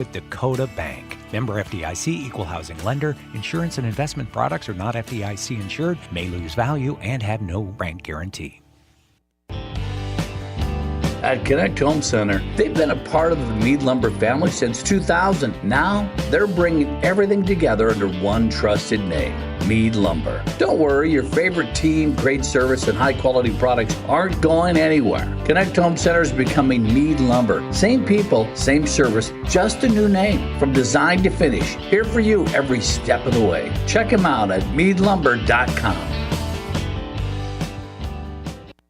with Dakota Bank. Member FDIC, equal housing lender. Insurance and investment products are not FDIC insured, may lose value, and have no bank guarantee. At Connect Home Center, they've been a part of the Mead Lumber family since 2000. Now, they're bringing everything together under one trusted name, Mead Lumber. Don't worry, your favorite team, great service, and high-quality products aren't going anywhere. Connect Home Center is becoming Mead Lumber. Same people, same service, just a new name. From design to finish, here for you every step of the way. Check them out at meadlumber.com.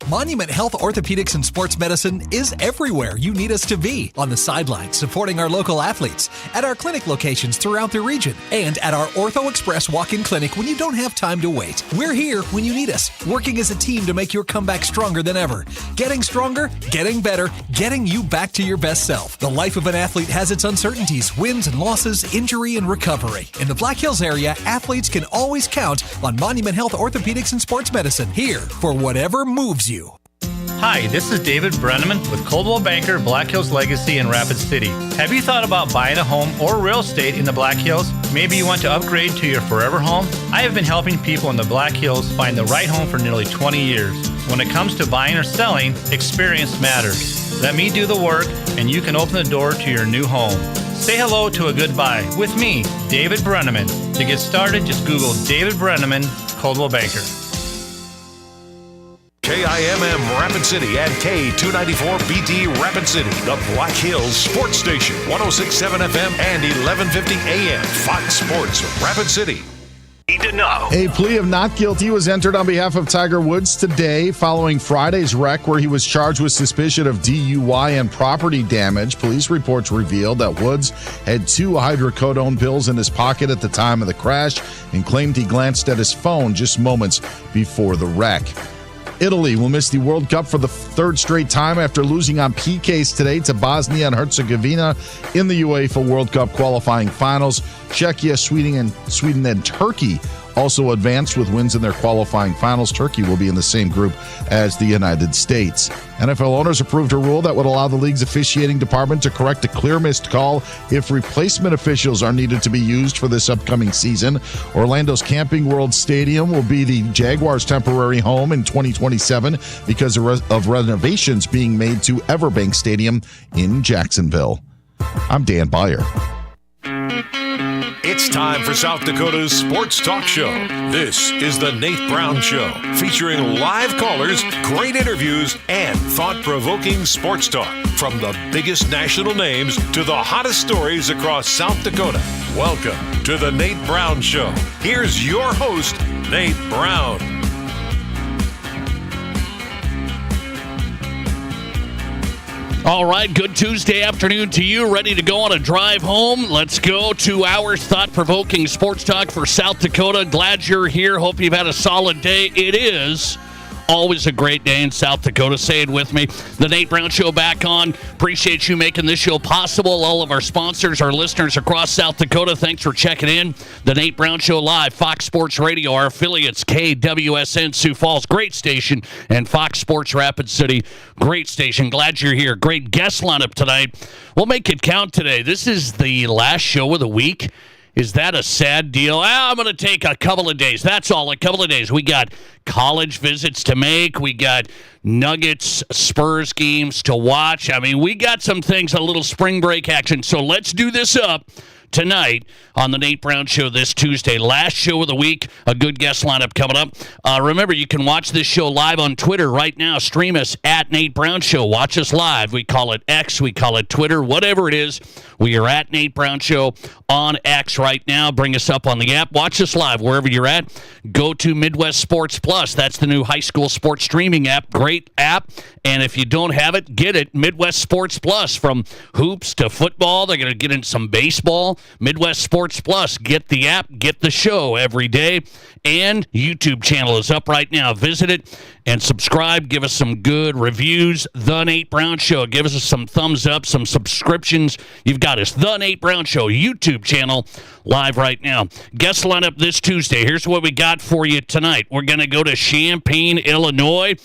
Monument Health Orthopedics and Sports Medicine is everywhere you need us to be. On the sidelines, supporting our local athletes, at our clinic locations throughout the region, and at our Ortho Express walk-in clinic when you don't have time to wait. We're here when you need us, working as a team to make your comeback stronger than ever. Getting stronger, getting better, getting you back to your best self. The life of an athlete has its uncertainties, wins and losses, injury and recovery. In the Black Hills area, athletes can always count on Monument Health Orthopedics and Sports Medicine, here for whatever moves you. Hi, this is David Brenneman with Coldwell Banker, Black Hills Legacy in Rapid City. Have you thought about buying a home or real estate in the Black Hills? Maybe you want to upgrade to your forever home? I have been helping people in the Black Hills find the right home for nearly 20 years. When it comes to buying or selling, experience matters. Let me do the work and you can open the door to your new home. Say hello to a good buy with me, David Brenneman. To get started, just Google David Brenneman, Coldwell Banker. KIMM Rapid City and K294BT Rapid City, the Black Hills Sports Station, 106.7 FM and 1150 AM, Fox Sports Rapid City. Need to know. A plea of not guilty was entered on behalf of Tiger Woods today following Friday's wreck where he was charged with suspicion of DUI and property damage. Police reports revealed that Woods had 2 hydrocodone pills in his pocket at the time of the crash and claimed he glanced at his phone just moments before the wreck. Italy will miss the World Cup for the 3rd straight time after losing on PKs today to Bosnia and Herzegovina in the UEFA World Cup qualifying finals. Czechia, Sweden, and Turkey also advanced with wins in their qualifying finals. Turkey will be in the same group as the United States. NFL owners approved a rule that would allow the league's officiating department to correct a clear missed call if replacement officials are needed to be used for this upcoming season. Orlando's Camping World Stadium will be the Jaguars' temporary home in 2027 because of renovations being made to Everbank Stadium in Jacksonville. I'm Dan Byer. It's time for South Dakota's Sports Talk Show. This is the Nate Brown Show, featuring live callers, great interviews, and thought-provoking sports talk. From the biggest national names to the hottest stories across South Dakota. Welcome to the Nate Brown Show. Here's your host, Nate Brown. All right, good Tuesday afternoon to you. Ready to go on a drive home? Let's go. 2 hours thought-provoking sports talk for South Dakota. Glad you're here. Hope you've had a solid day. It is always a great day in South Dakota. Say it with me. The Nate Brown Show back on. Appreciate you making this show possible. All of our sponsors, our listeners across South Dakota, thanks for checking in. The Nate Brown Show live, Fox Sports Radio, our affiliates, KWSN Sioux Falls, great station, and Fox Sports Rapid City, great station. Glad you're here. Great guest lineup tonight. We'll make it count today. This is the last show of the week. Is that a sad deal? I'm going to take a couple of days. That's all, a couple of days. We got college visits to make. We got Nuggets, Spurs games to watch. I mean, we got some things, a little spring break action. So let's do this up tonight on the Nate Brown Show this Tuesday. Last show of the week, a good guest lineup coming up. Remember, you can watch this show live on Twitter right now. Stream us at Nate Brown Show. Watch us live. We call it X, we call it Twitter, whatever it is. We are at Nate Brown Show on X right now. Bring us up on the app. Watch us live wherever you're at. Go to Midwest Sports Plus. That's the new high school sports streaming app. Great app. And if you don't have it, get it. Midwest Sports Plus. From hoops to football, they're going to get in some baseball. Midwest Sports Plus. Get the app. Get the show every day. And YouTube channel is up right now. Visit it and subscribe. Give us some good reviews. The Nate Brown Show. Give us some thumbs up, some subscriptions. You've got us. The Nate Brown Show YouTube channel live right now. Guest lineup this Tuesday. Here's what we got for you tonight. We're going to go to Champaign, Illinois.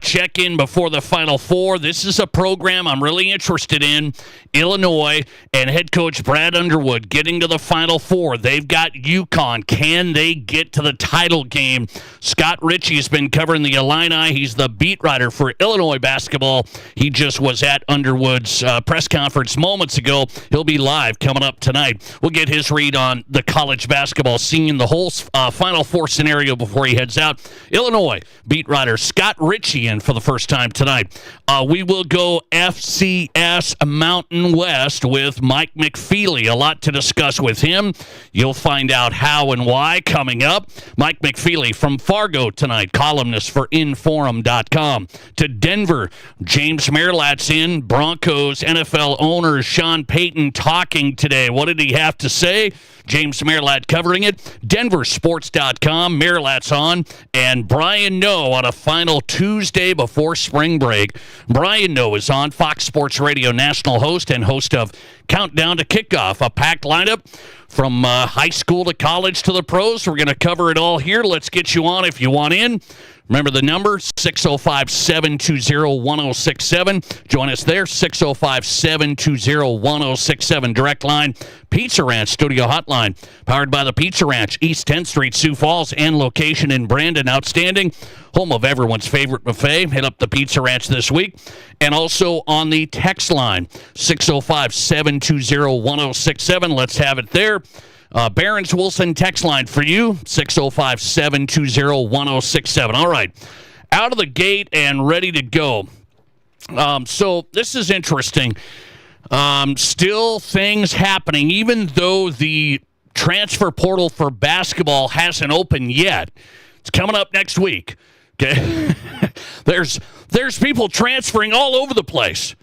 Check in before the Final Four. This is a program I'm really interested in. Illinois and head coach Brad Underwood getting to the Final Four. They've got UConn. Can they get to the title game? Scott Richey has been covering the Illini. He's the beat writer for Illinois basketball. He just was at Underwood's press conference moments ago. He'll be live coming up tonight. We'll get his read on the college basketball scene, the whole Final Four scenario before he heads out. Illinois beat writer Scott Richey in for the first time tonight. We will go FCS Mountain West with Mike McFeely. A lot to discuss with him. You'll find out how and why coming up. Mike McFeely from Fargo tonight, columnist for Inforum.com. To Denver, James Merilatt's in. Broncos NFL owner Sean Payton talking today. What did he have to say? James Merilatt covering it. Denversports.com, Merilatt's on. And Brian Noe on a final Tuesday before spring break. Brian Noe is on, Fox Sports Radio national host and host of Countdown to Kickoff, a packed lineup from high school to college to the pros. We're going to cover it all here. Let's get you on if you want in. Remember the number, 605-720-1067. Join us there, 605-720-1067. Direct line, Pizza Ranch Studio Hotline, powered by the Pizza Ranch, East 10th Street, Sioux Falls, and location in Brandon. Outstanding, home of everyone's favorite buffet. Hit up the Pizza Ranch this week. And also on the text line, 605-720-1067. Let's have it there. Barron's Wilson text line for you, 605-720-1067. All right, out of the gate and ready to go. So this is interesting. Still things happening, even though the transfer portal for basketball hasn't opened yet. It's coming up next week. Okay, there's people transferring all over the place.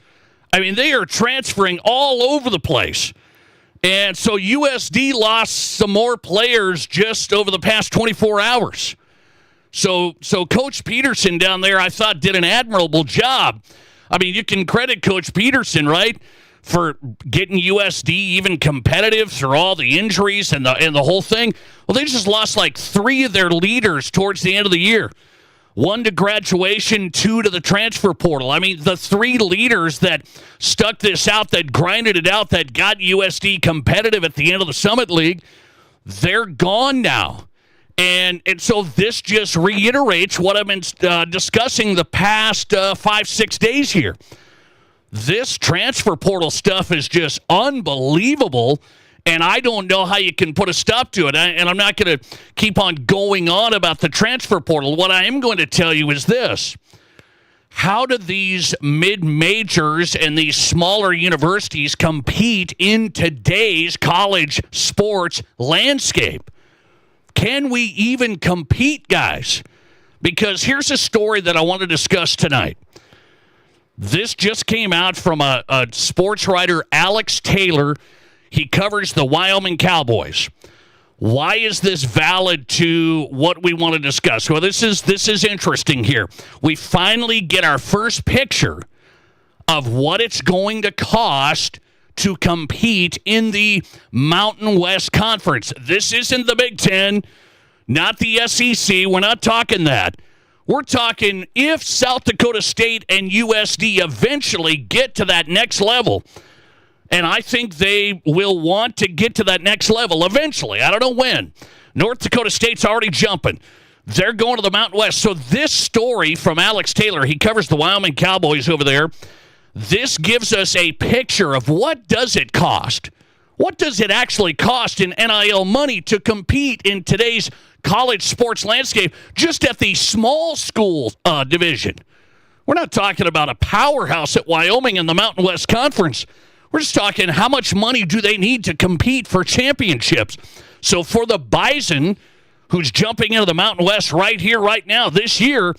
I mean, they are transferring all over the place. And so USD lost some more players just over the past 24 hours. So Coach Peterson down there, I thought, did an admirable job. I mean, you can credit Coach Peterson, right, for getting USD even competitive through all the injuries and the whole thing. Well, they just lost like 3 of their leaders towards the end of the year. 1 to graduation, 2 to the transfer portal. I mean, the 3 leaders that stuck this out, that grinded it out, that got USD competitive at the end of the Summit League, they're gone now. And so this just reiterates what I've been discussing the past 5-6 days here. This transfer portal stuff is just unbelievable. And I don't know how you can put a stop to it. And I'm not going to keep on going on about the transfer portal. What I am going to tell you is this. How do these mid-majors and these smaller universities compete in today's college sports landscape? Can we even compete, guys? Because here's a story that I want to discuss tonight. This just came out from a sports writer, Alex Taylor. He covers the Wyoming Cowboys. Why is this valid to what we want to discuss? Well, this is interesting here. We finally get our first picture of what it's going to cost to compete in the Mountain West Conference. This isn't the Big Ten, not the SEC. We're not talking that. We're talking if South Dakota State and USD eventually get to that next level. And I think they will want to get to that next level eventually. I don't know when. North Dakota State's already jumping. They're going to the Mountain West. So this story from Alex Taylor, he covers the Wyoming Cowboys over there. This gives us a picture of what does it cost? What does it actually cost in NIL money to compete in today's college sports landscape just at the small school division? We're not talking about a powerhouse at Wyoming in the Mountain West Conference. We're just talking how much money do they need to compete for championships. So for the Bison, who's jumping into the Mountain West right here, right now, this year,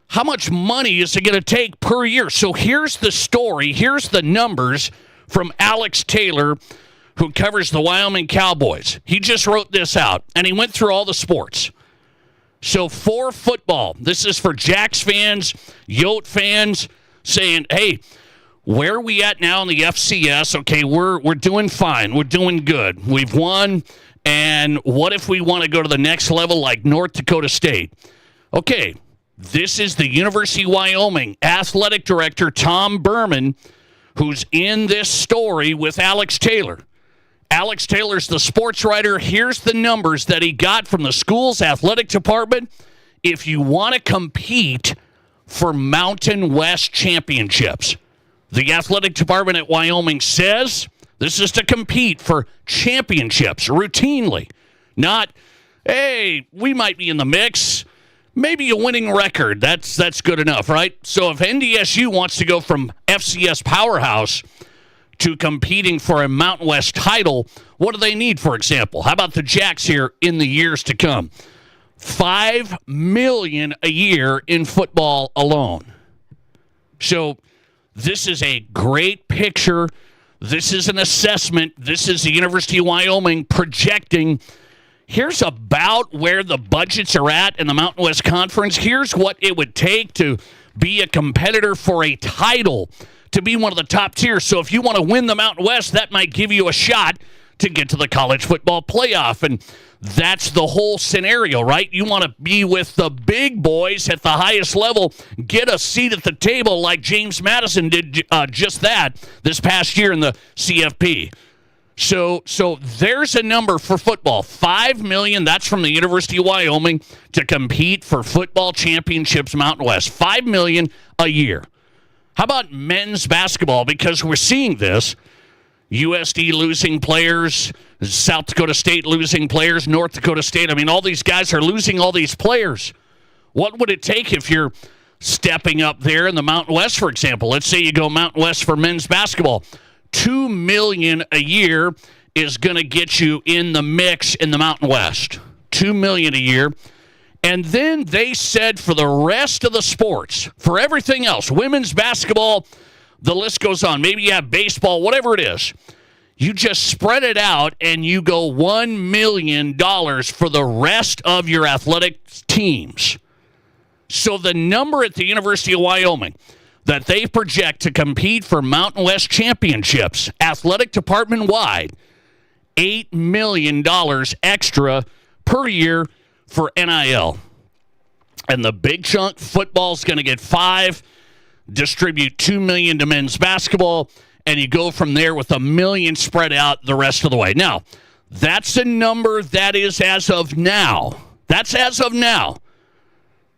how much money is it going to take per year? So here's the story. Here's the numbers from Alex Taylor, who covers the Wyoming Cowboys. He just wrote this out, and he went through all the sports. So for football, this is for Jacks fans, Yote fans, saying, hey, where are we at now in the FCS? Okay, we're doing fine. We're doing good. We've won. And what if we want to go to the next level like North Dakota State? Okay, this is the University of Wyoming athletic director, Tom Berman, who's in this story with Alex Taylor. Alex Taylor's the sports writer. Here's the numbers that he got from the school's athletic department. If you want to compete for Mountain West championships, the athletic department at Wyoming says this is to compete for championships routinely. Not, hey, we might be in the mix. Maybe a winning record. That's good enough, right? So if NDSU wants to go from FCS powerhouse to competing for a Mountain West title, what do they need, for example? How about the Jacks here in the years to come? $5 million a year in football alone. So this is a great picture. This is an assessment. This is the University of Wyoming projecting. Here's about where the budgets are at in the Mountain West Conference. Here's what it would take to be a competitor for a title, to be one of the top tiers. So if you want to win the Mountain West, that might give you a shot to get to the college football playoff. And that's the whole scenario, right? You want to be with the big boys at the highest level, get a seat at the table like James Madison did just that this past year in the CFP. So there's a number for football. $5 million, that's from the University of Wyoming, to compete for football championships Mountain West. $5 million a year. How about men's basketball? Because we're seeing this. USD losing players, South Dakota State losing players, North Dakota State. I mean, all these guys are losing all these players. What would it take if you're stepping up there in the Mountain West, for example? Let's say you go Mountain West for men's basketball. $2 million a year is going to get you in the mix in the Mountain West. $2 million a year. And then they said for the rest of the sports, for everything else, women's basketball, the list goes on. Maybe you have baseball, whatever it is. You just spread it out and you go $1 million for the rest of your athletic teams. So the number at the University of Wyoming that they project to compete for Mountain West championships, athletic department-wide, $8 million extra per year for NIL. And the big chunk, football's going to get $5 million, distribute $2 million to men's basketball, and you go from there with $1 million spread out the rest of the way. Now, that's a number that is as of now. That's as of now.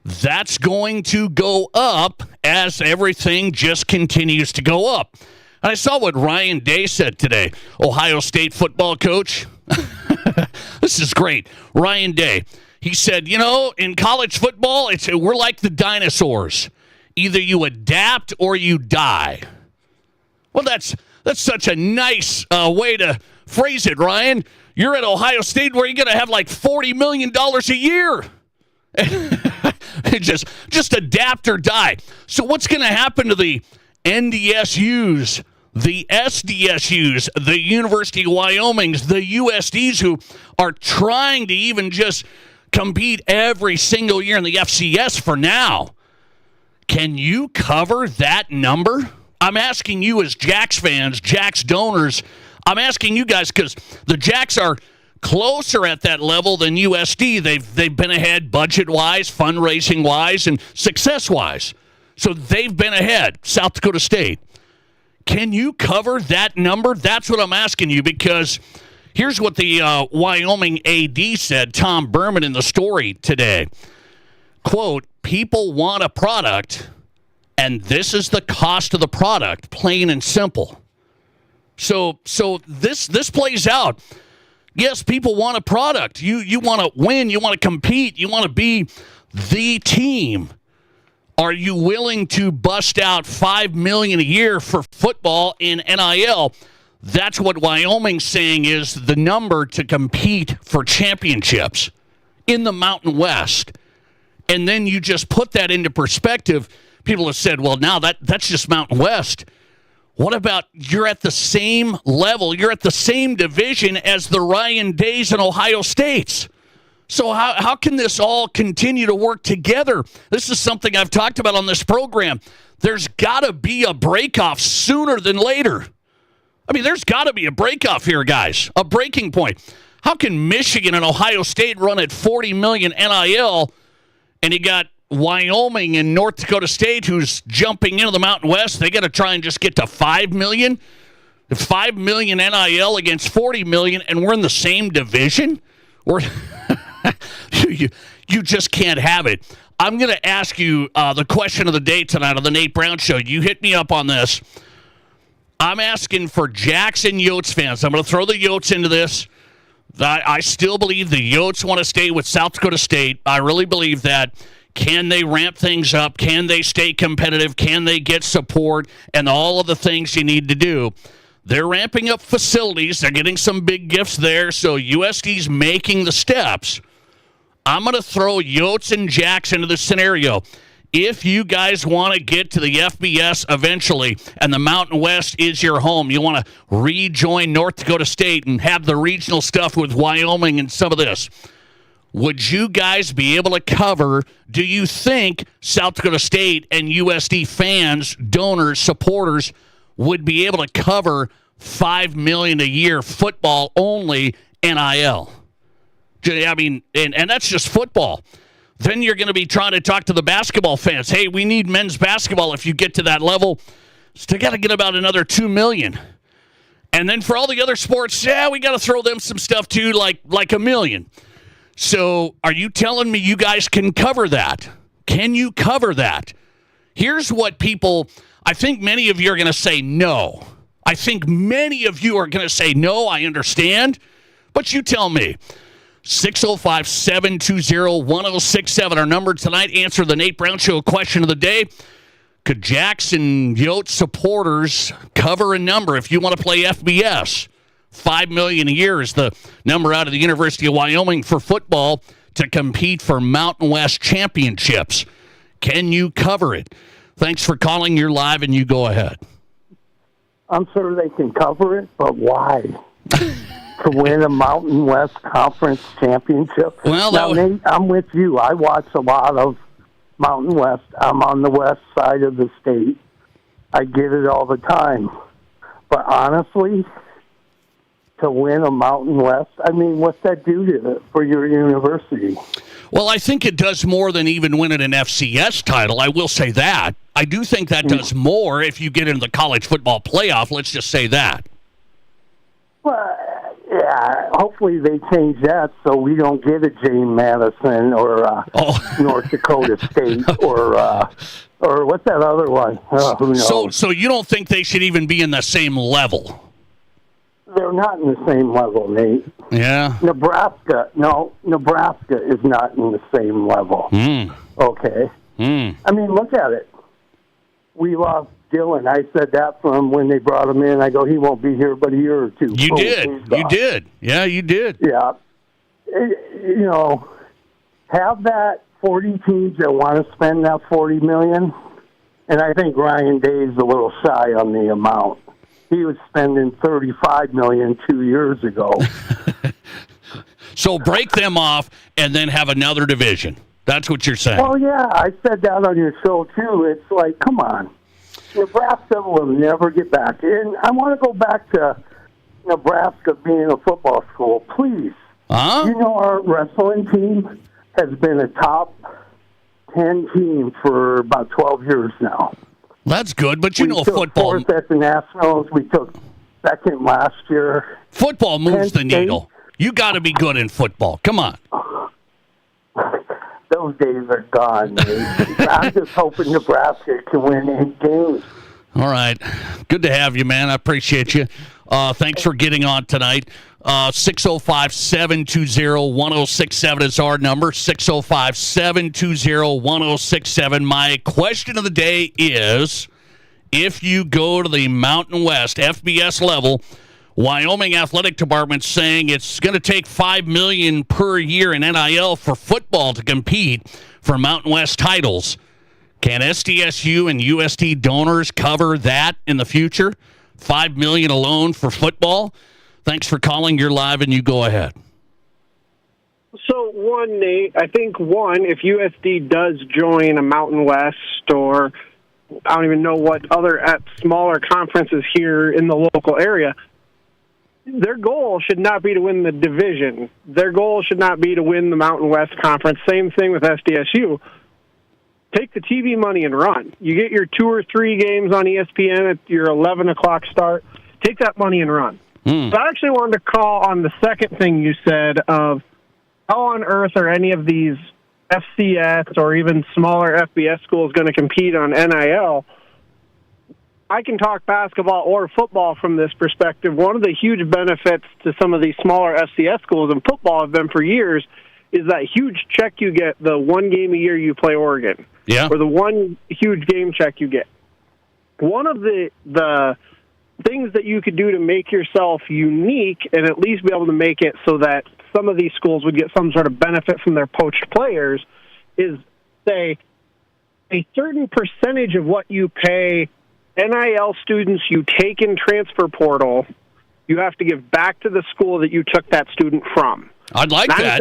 That's going to go up as everything just continues to go up. And I saw what Ryan Day said today, Ohio State football coach. This is great. Ryan Day. He said, in college football, we're like the dinosaurs. Either you adapt or you die. Well, that's such a nice way to phrase it, Ryan. You're at Ohio State where you're going to have like $40 million a year. just adapt or die. So what's going to happen to the NDSUs, the SDSUs, the University of Wyoming's, the USDs who are trying to even just compete every single year in the FCS for now? Can you cover that number? I'm asking you as Jacks fans, Jacks donors. I'm asking you guys because the Jacks are closer at that level than USD. They've been ahead budget-wise, fundraising-wise, and success-wise. So they've been ahead, South Dakota State. Can you cover that number? That's what I'm asking you because here's what the Wyoming AD said, Tom Berman, in the story today. Quote, people want a product, and this is the cost of the product, plain and simple. So this plays out. Yes, people want a product. You want to win. You want to compete. You want to be the team. Are you willing to bust out $5 million a year for football in NIL? That's what Wyoming's saying is the number to compete for championships in the Mountain West. And then you just put that into perspective. People have said, well, now that's just Mountain West. What about you're at the same level, you're at the same division as the Ryan Days and Ohio States? So how can this all continue to work together? This is something I've talked about on this program. There's got to be a breakoff sooner than later. I mean, there's got to be a breakoff here, guys, a breaking point. How can Michigan and Ohio State run at $40 million NIL and you got Wyoming and North Dakota State, who's jumping into the Mountain West, they got to try and just get to $5 million. The $5 million NIL against $40 million, and we're in the same division? You just can't have it. I'm going to ask you the question of the day tonight on the Nate Brown Show. You hit me up on this. I'm asking for Jackson Yotes fans. I'm going to throw the Yotes into this. I still believe the Yotes want to stay with South Dakota State. I really believe that. Can they ramp things up? Can they stay competitive? Can they get support and all of the things you need to do? They're ramping up facilities. They're getting some big gifts there, so USD's making the steps. I'm going to throw Yotes and Jackson into the scenario. If you guys want to get to the FBS eventually and the Mountain West is your home, you want to rejoin North Dakota State and have the regional stuff with Wyoming and some of this, would you guys be able to cover, do you think South Dakota State and USD fans, donors, supporters would be able to cover $5 million a year football only NIL? I mean, and that's just football. Then you're going to be trying to talk to the basketball fans. Hey, we need men's basketball. If you get to that level, still got to get about another $2 million. And then for all the other sports, we got to throw them some stuff too, like $1 million. So are you telling me you guys can cover that? Can you cover that? Here's what people, I think many of you are going to say no. I think many of you are going to say no, I understand. But you tell me. 605-720-1067, our number tonight. Answer the Nate Brown Show question of the day. Could Jackson Yotes supporters cover a number if you want to play FBS? $5 million a year is the number out of the University of Wyoming for football to compete for Mountain West championships. Can you cover it? Thanks for calling. You're live, and you go ahead. I'm sure they can cover it, but why? To win a Mountain West Conference championship? Well, now, Nate, I'm with you. I watch a lot of Mountain West. I'm on the west side of the state. I get it all the time. But honestly, to win a Mountain West, I mean, what's that do for your university? Well, I think it does more than even winning an FCS title. I will say that. I do think that does more if you get into the college football playoff. Let's just say that. Well, yeah, hopefully they change that so we don't get a James Madison or North Dakota State or what's that other one? Who knows? So you don't think they should even be in the same level? They're not in the same level, Nate. Yeah. Nebraska is not in the same level. Okay. I mean, look at it. We lost Dylan. I said that from when they brought him in. I go, he won't be here but a year or two. You did. Yeah, you did. Yeah. You know, have that 40 teams that want to spend that $40 million, and I think Ryan Day's a little shy on the amount. He was spending $35 million 2 years ago. So break them off and then have another division. That's what you're saying. Oh, yeah. I said that on your show, too. It's like, come on. Nebraska will never get back. And I want to go back to Nebraska being a football school. Please. You know, our wrestling team has been a top 10 team for about 12 years now. That's good, but you know football. We took fourth at the Nationals. We took second last year. Football moves the needle. You got to be good in football. Come on. Those days are gone, Nate. I'm just hoping Nebraska can win 8 games. All right. Good to have you, man. I appreciate you. Thanks for getting on tonight. 605-720-1067 is our number. 605-720-1067. My question of the day is, if you go to the Mountain West FBS level, Wyoming Athletic Department saying it's going to take $5 million per year in NIL for football to compete for Mountain West titles. Can SDSU and USD donors cover that in the future? $5 million alone for football? Thanks for calling. You're live, and you go ahead. So, Nate, I think, if USD does join a Mountain West or I don't even know what other smaller conferences here in the local area, their goal should not be to win the division. Their goal should not be to win the Mountain West Conference. Same thing with SDSU. take the TV money and run. You get your 2 or 3 games on ESPN at your 11 o'clock start. Take that money and run. So I actually wanted to call on the second thing you said of how on earth are any of these FCS or even smaller FBS schools going to compete on NIL? I can talk basketball or football from this perspective. One of the huge benefits to some of these smaller FCS schools in football have been for years is that huge check you get the one game a year you play Oregon. Yeah. Or the one huge game check you get. One of the things that you could do to make yourself unique and at least be able to make it so that some of these schools would get some sort of benefit from their poached players is, say, a certain percentage of what you pay NIL students you take in transfer portal, you have to give back to the school that you took that student from. I'd like that.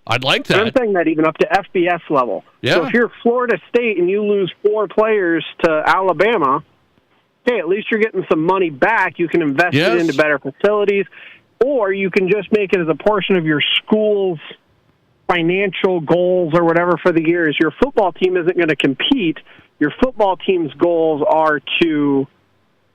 I'd like that. I'm saying that even up to FBS level. Yeah. So if you're Florida State and you lose 4 players to Alabama, hey, at least you're getting some money back. You can invest it into better facilities, or you can just make it as a portion of your school's financial goals or whatever for the year. Is your football team isn't going to compete. Your football team's goals are to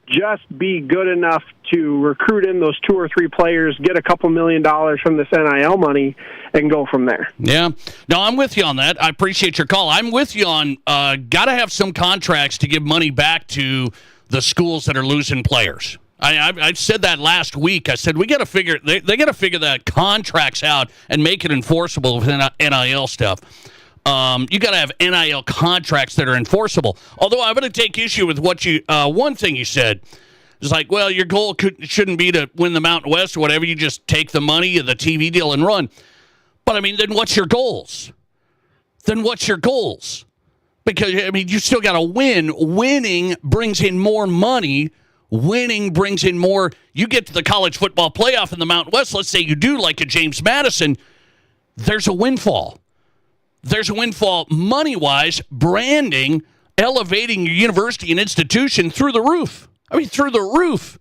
just be good enough to recruit in those 2 or 3 players, get a couple $1 million from this NIL money, and go from there. Yeah. No, I'm with you on that. I appreciate your call. I'm with you on got to have some contracts to give money back to the schools that are losing players. I said that last week. I said we got to figure they got to figure that contracts out and make it enforceable with NIL stuff. You got to have NIL contracts that are enforceable. Although I'm going to take issue with what you one thing you said is like, well, your goal shouldn't be to win the Mountain West or whatever. You just take the money of the TV deal and run. But I mean, then what's your goals? Because I mean, you still got to win. Winning brings in more money. Winning brings in more. You get to the college football playoff in the Mountain West. Let's say you do like a James Madison. There's a windfall. There's a windfall money-wise, branding, elevating your university and institution through the roof. I mean, through the roof.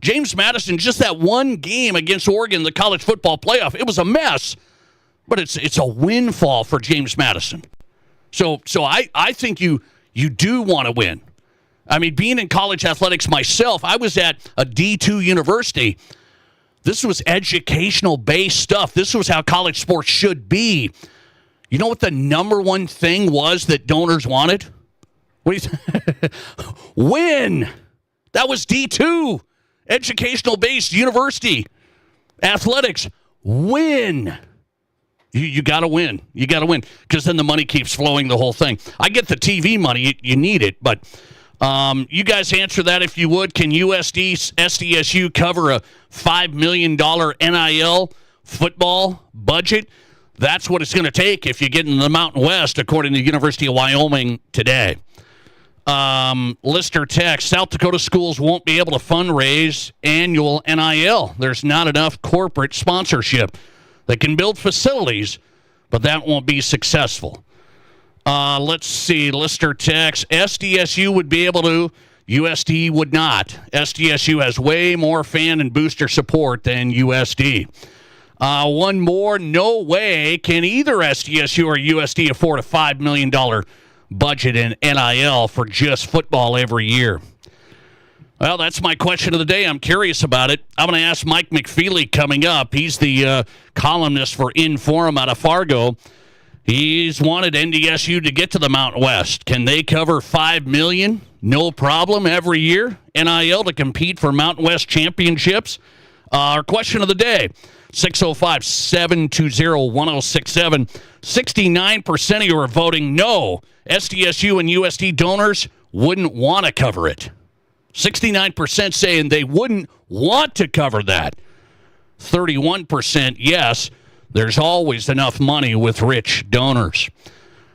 James Madison, just that one game against Oregon in the college football playoff, it was a mess. But it's a windfall for James Madison. So I think you do want to win. I mean, being in college athletics myself, I was at a D2 university. This was educational-based stuff. This was how college sports should be. You know what the number one thing was that donors wanted? What do you win. That was D2. Educational-based university. Athletics. Win. You got to win. You got to win because then the money keeps flowing the whole thing. I get the TV money. You need it, but you guys answer that if you would. Can SDSU cover a $5 million NIL football budget? That's what it's going to take if you get in the Mountain West, according to the University of Wyoming today. Lister text, South Dakota schools won't be able to fundraise annual NIL. There's not enough corporate sponsorship. They can build facilities, but that won't be successful. Let's see. Lister text, SDSU would be able to, USD would not. SDSU has way more fan and booster support than USD. One more, no way can either SDSU or USD afford a $5 million budget in NIL for just football every year. Well, that's my question of the day. I'm curious about it. I'm going to ask Mike McFeely coming up. He's the columnist for Inforum out of Fargo. He's wanted NDSU to get to the Mountain West. Can they cover $5 million? No problem every year. NIL to compete for Mountain West championships. Our question of the day, 605-720-1067. 69% of you are voting no. SDSU and USD donors wouldn't want to cover it. 69% saying they wouldn't want to cover that. 31% yes. There's always enough money with rich donors.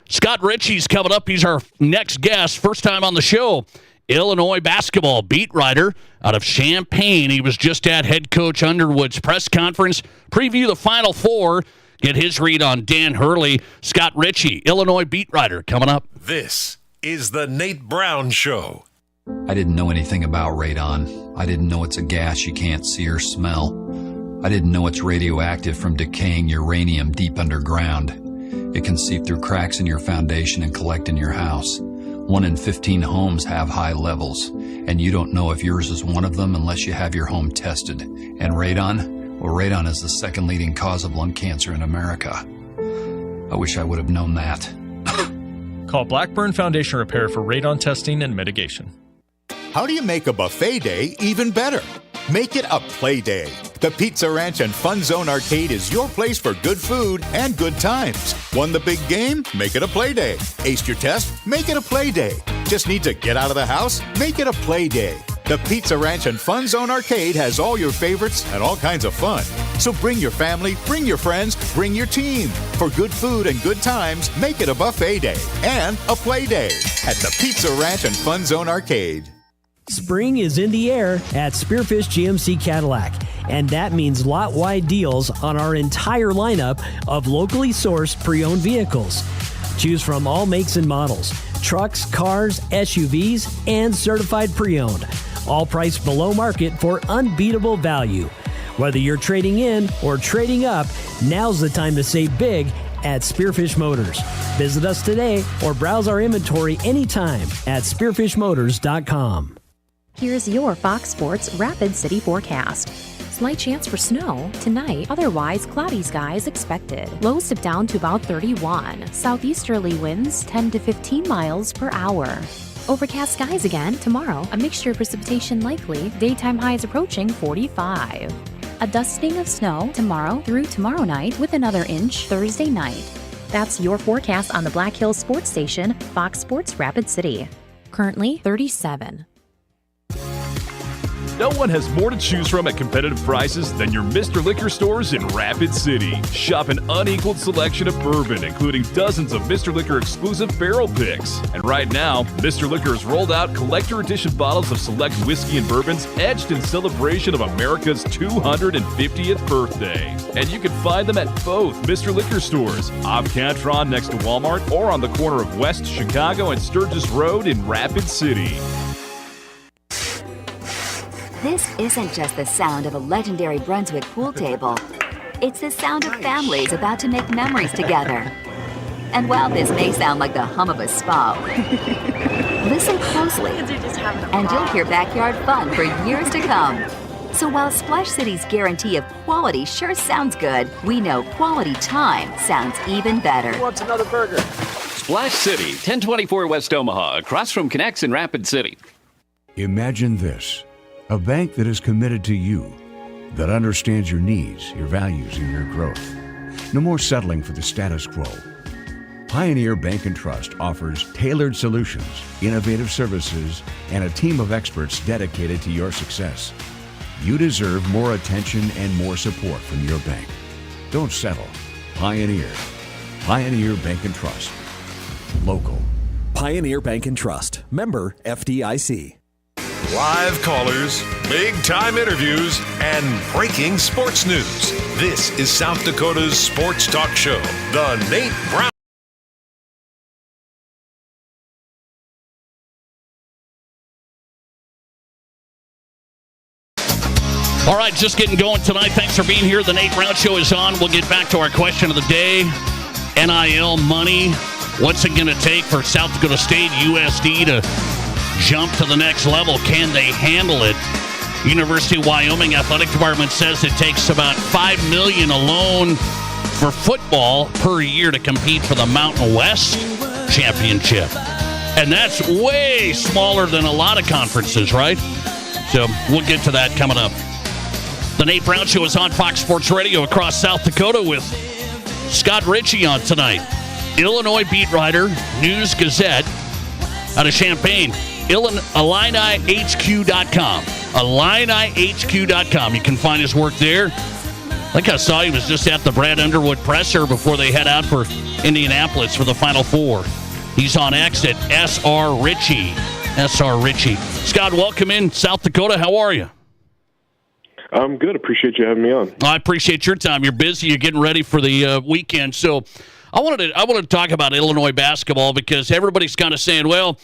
Scott Richey's coming up. He's our next guest. First time on the show. Illinois basketball beat writer out of Champaign. He was just at head coach Underwood's press conference. Preview the Final Four. Get his read on Dan Hurley. Scott Richey, Illinois beat writer, coming up. This is the Nate Brown Show. I didn't know anything about radon. I didn't know it's a gas you can't see or smell. I didn't know it's radioactive from decaying uranium deep underground. It can seep through cracks in your foundation and collect in your house. 1 in 15 homes have high levels, and you don't know if yours is one of them unless you have your home tested. And radon? Well, radon is the second leading cause of lung cancer in America. I wish I would have known that. Call Blackburn Foundation Repair for radon testing and mitigation. How do you make a buffet day even better? Make it a play day. The Pizza Ranch and Fun Zone Arcade is your place for good food and good times. Won the big game? Make it a play day. Aced your test? Make it a play day. Just need to get out of the house? Make it a play day. The Pizza Ranch and Fun Zone Arcade has all your favorites and all kinds of fun. So bring your family, bring your friends, bring your team. For good food and good times, make it a buffet day and a play day at the Pizza Ranch and Fun Zone Arcade. Spring is in the air at Spearfish GMC Cadillac, and that means lot-wide deals on our entire lineup of locally sourced pre-owned vehicles. Choose from all makes and models, trucks, cars, SUVs, and certified pre-owned, all priced below market for unbeatable value. Whether you're trading in or trading up, now's the time to save big at Spearfish Motors. Visit us today or browse our inventory anytime at spearfishmotors.com. Here's your Fox Sports Rapid City forecast. Slight chance for snow tonight, otherwise cloudy skies expected. Lows dip down to about 31. Southeasterly winds 10 to 15 miles per hour. Overcast skies again tomorrow, a mixture of precipitation likely, daytime highs approaching 45. A dusting of snow tomorrow through tomorrow night with another inch Thursday night. That's your forecast on the Black Hills Sports Station, Fox Sports Rapid City. Currently 37. No one has more to choose from at competitive prices than your Mr. Liquor stores in Rapid City. Shop an unequaled selection of bourbon, including dozens of Mr. Liquor exclusive barrel picks. And right now, Mr. Liquor has rolled out collector edition bottles of select whiskey and bourbons etched in celebration of America's 250th birthday. And you can find them at both Mr. Liquor stores, off Cantron next to Walmart, or on the corner of West Chicago and Sturgis Road in Rapid City. This isn't just the sound of a legendary Brunswick pool table. It's the sound of families about to make memories together. And while this may sound like the hum of a spa, listen closely, and you'll hear backyard fun for years to come. So while Splash City's guarantee of quality sure sounds good, we know quality time sounds even better. Who wants another burger? Splash City, 1024 West Omaha, across from Connects in Rapid City. Imagine this. A bank that is committed to you, that understands your needs, your values, and your growth. No more settling for the status quo. Pioneer Bank and Trust offers tailored solutions, innovative services, and a team of experts dedicated to your success. You deserve more attention and more support from your bank. Don't settle. Pioneer. Pioneer Bank and Trust. Local. Pioneer Bank and Trust. Member FDIC. Live callers, big-time interviews, and breaking sports news. This is South Dakota's sports talk show, The Nate Brown. All right, just getting going tonight. Thanks for being here. The Nate Brown Show is on. We'll get back to our question of the day. NIL money. What's it going to take for South Dakota State USD to jump to the next level? Can they handle it? University of Wyoming Athletic Department says it takes about $5 million alone for football per year to compete for the Mountain West Championship. And that's way smaller than a lot of conferences, right? So we'll get to that coming up. The Nate Brown Show is on Fox Sports Radio across South Dakota with Scott Richey on tonight. Illinois beat writer, News-Gazette out of Champaign. IlliniHQ.com. IlliniHQ.com. You can find his work there. I think I saw he was just at the Brad Underwood presser before they head out for Indianapolis for the Final Four. He's on X at SR Richey. SR Richey. Scott, welcome in South Dakota. How are you? I'm good. Appreciate you having me on. I appreciate your time. You're busy. You're getting ready for the weekend. So I wanted to talk about Illinois basketball because everybody's kind of saying, well,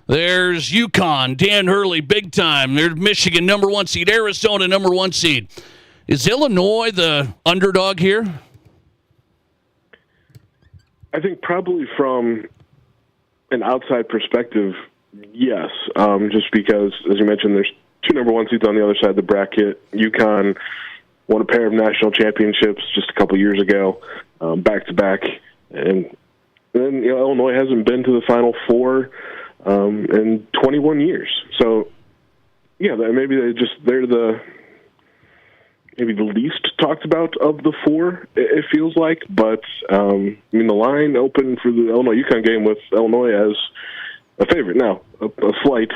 there's UConn, Dan Hurley, big time. There's Michigan, number 1 seed. Arizona, number 1 seed. Is Illinois the underdog here? I think probably from an outside perspective, yes. Just because, as you mentioned, there's 2 number 1 seeds on the other side of the bracket. UConn won a pair of national championships just a couple years ago, back-to-back. And then Illinois hasn't been to the Final Four in 21 years. So, yeah, maybe they're the least talked about of the 4, it feels like. But, the line opened for the Illinois-UConn game with Illinois as a favorite. Now, a slight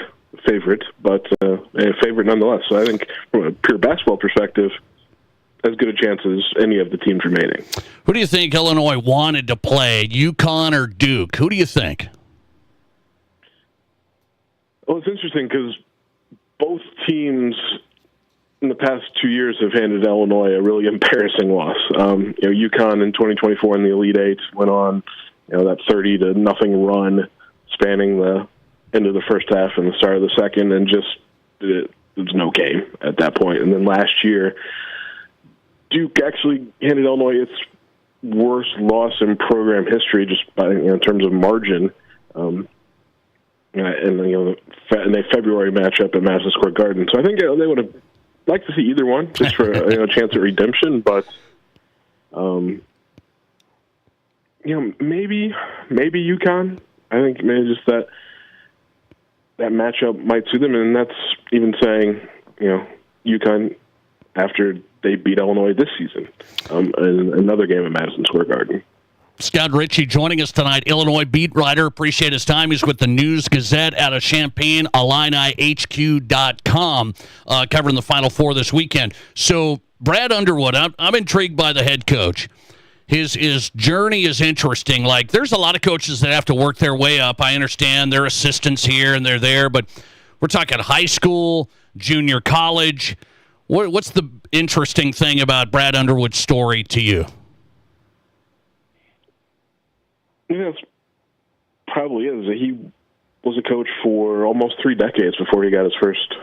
favorite, but a favorite nonetheless. So I think from a pure basketball perspective, as good a chance as any of the teams remaining. Who do you think Illinois wanted to play, UConn or Duke? Who do you think? Well, it's interesting because both teams in the past 2 years have handed Illinois a really embarrassing loss. UConn in 2024 in the Elite Eight went on that 30-0 run spanning the end of the first half and the start of the second, and just it was no game at that point. And then last year, Duke actually handed Illinois its worst loss in program history, just by in terms of margin. In a February matchup at Madison Square Garden. So I think they would have liked to see either one, just for a chance at redemption. But maybe UConn. I think maybe just that matchup might suit them, and that's even saying UConn after they beat Illinois this season in another game at Madison Square Garden. Scott Richey joining us tonight, Illinois beat writer. Appreciate his time. He's with the News-Gazette out of Champaign, IlliniHQ.com, covering the Final Four this weekend. So, Brad Underwood, I'm intrigued by the head coach. His journey is interesting. Like, there's a lot of coaches that have to work their way up. I understand they're assistants here and they're there, but we're talking high school, junior college. What's the interesting thing about Brad Underwood's story to you? That's probably is. He was a coach for almost 3 decades before he got his first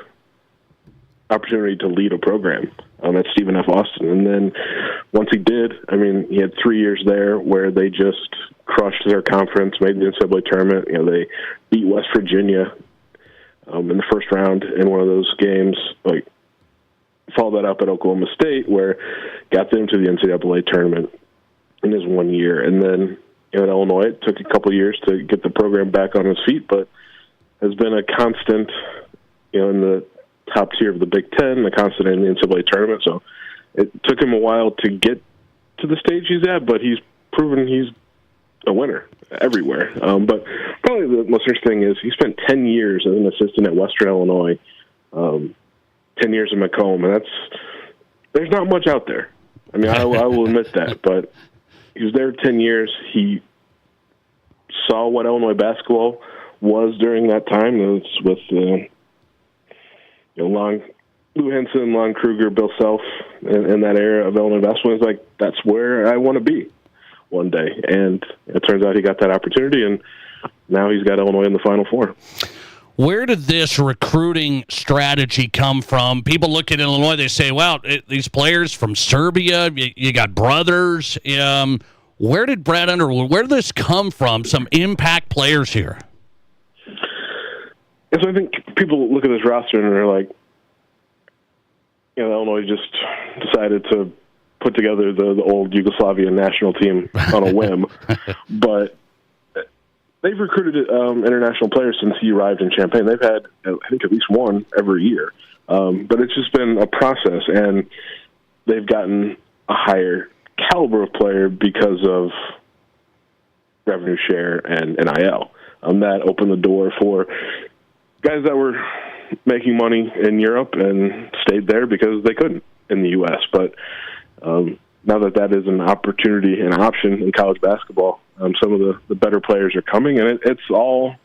opportunity to lead a program at Stephen F. Austin. And then once he did, he had 3 years there where they just crushed their conference, made the NCAA tournament. They beat West Virginia in the first round in one of those games. Followed that up at Oklahoma State, where got them to the NCAA tournament in his 1 year. And then at Illinois, it took a couple of years to get the program back on its feet, but has been a constant, in the top tier of the Big Ten, a constant in the NCAA tournament. So it took him a while to get to the stage he's at, but he's proven he's a winner everywhere. But probably the most interesting is he spent 10 years as an assistant at Western Illinois, 10 years in Macomb, and there's not much out there. I will admit that, but he was there 10 years. He saw what Illinois basketball was during that time. It was with Lou Henson, Lon Kruger, Bill Self, in that era of Illinois basketball. It's like, that's where I want to be one day. And it turns out he got that opportunity, and now he's got Illinois in the Final Four. Where did this recruiting strategy come from? People look at Illinois, they say, wow, these players from Serbia, you got brothers. Where did Brad Underwood, where did this come from? Some impact players here. So I think people look at this roster and they're like, Illinois just decided to put together the old Yugoslavian national team on a whim. But they've recruited international players since he arrived in Champaign. They've had, I think, at least one every year. But it's just been a process, and they've gotten a higher caliber of player because of revenue share and NIL. That opened the door for guys that were making money in Europe and stayed there because they couldn't in the U.S. But now that is an opportunity, an option in college basketball, some of the better players are coming, and it's all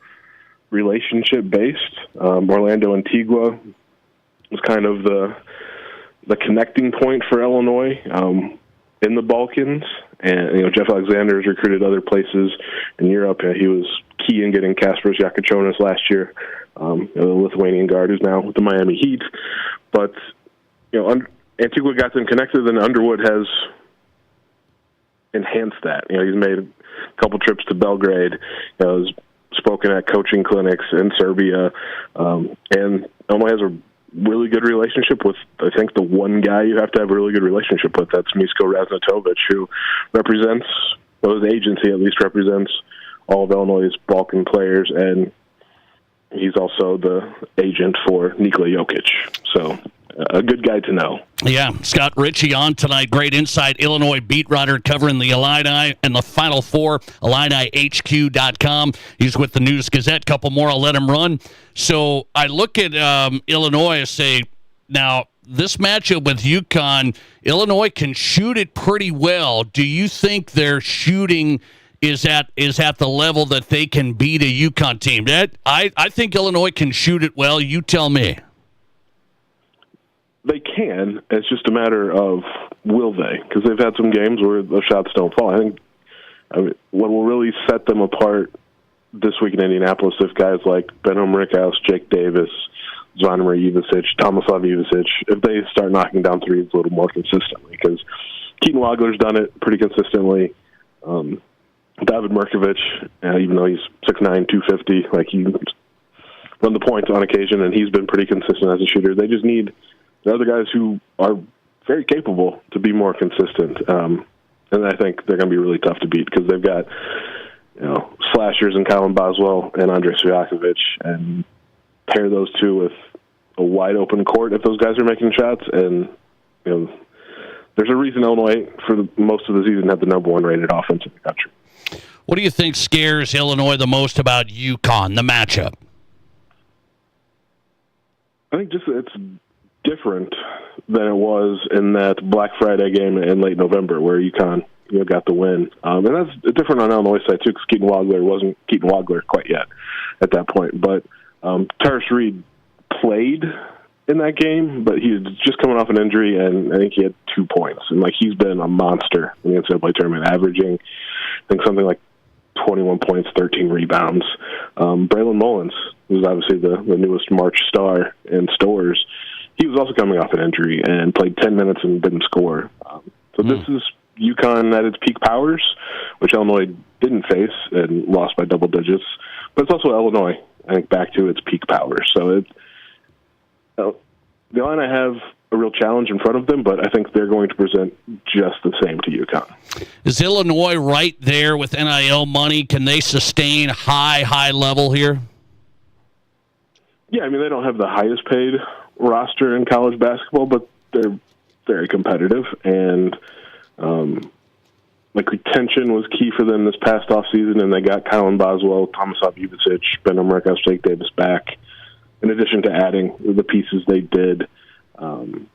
relationship-based. Orlando Antigua was kind of the connecting point for Illinois in the Balkans, and Jeff Alexander has recruited other places in Europe. He was key in getting Kasparas Jakučionis last year, the Lithuanian guard who's now with the Miami Heat. But Antigua got them connected, and Underwood has enhanced that. He's made couple trips to Belgrade. Has spoken at coaching clinics in Serbia, and Illinois has a really good relationship with, I think, the one guy you have to have a really good relationship with. That's Misko Raznatovic, who represents, well, his agency at least represents all of Illinois' Balkan players, and he's also the agent for Nikola Jokic. So a good guy to know. Yeah, Scott Richey on tonight. Great insight. Illinois beat writer covering the Illini and the Final Four, IlliniHQ.com. He's with the News-Gazette. Couple more, I'll let him run. So I look at Illinois and say, now, this matchup with UConn, Illinois can shoot it pretty well. Do you think their shooting is at the level that they can beat a UConn team? I think Illinois can shoot it well. You tell me. They can. It's just a matter of will they? Because they've had some games where the shots don't fall. I mean, what will really set them apart this week in Indianapolis if guys like Benham Rickhouse, Jake Davis, Zvonimir Ivicic, Tomislav Ivicic, if they start knocking down threes a little more consistently. Because Keaton Wagler's done it pretty consistently. David Mirkovic, even though he's 6'9", 250, like he run the points on occasion, and he's been pretty consistent as a shooter. They just need the other guys who are very capable to be more consistent. And I think they're going to be really tough to beat because they've got, slashers in Colin Boswell and Andrei Stojakovic, and pair those two with a wide open court if those guys are making shots. And, there's a reason Illinois, for most of the season, had the number one rated offense in the country. What do you think scares Illinois the most about UConn, the matchup? I think just it's different than it was in that Black Friday game in late November where UConn got the win. And that's different on Illinois' side, too, because Keaton Wagler wasn't Keaton Wagler quite yet at that point. But Tyrus Reed played in that game, but he was just coming off an injury, and I think he had 2 points. And, he's been a monster in the NCAA tournament, averaging, I think, something like 21 points, 13 rebounds. Braylon Mullins, who's obviously the newest March star in Stores, he was also coming off an injury and played 10 minutes and didn't score. So this is UConn at its peak powers, which Illinois didn't face and lost by double digits. But it's also Illinois, I think, back to its peak powers. So the Illini have a real challenge in front of them, but I think they're going to present just the same to UConn. Is Illinois right there with NIL money? Can they sustain high level here? Yeah, I mean, they don't have the highest paid roster in college basketball, but they're very competitive, and retention was key for them this past offseason, and they got Colin Boswell, Tomislav Ivicic, Benham Rickhouse, Jake Davis back, in addition to adding the pieces they did. And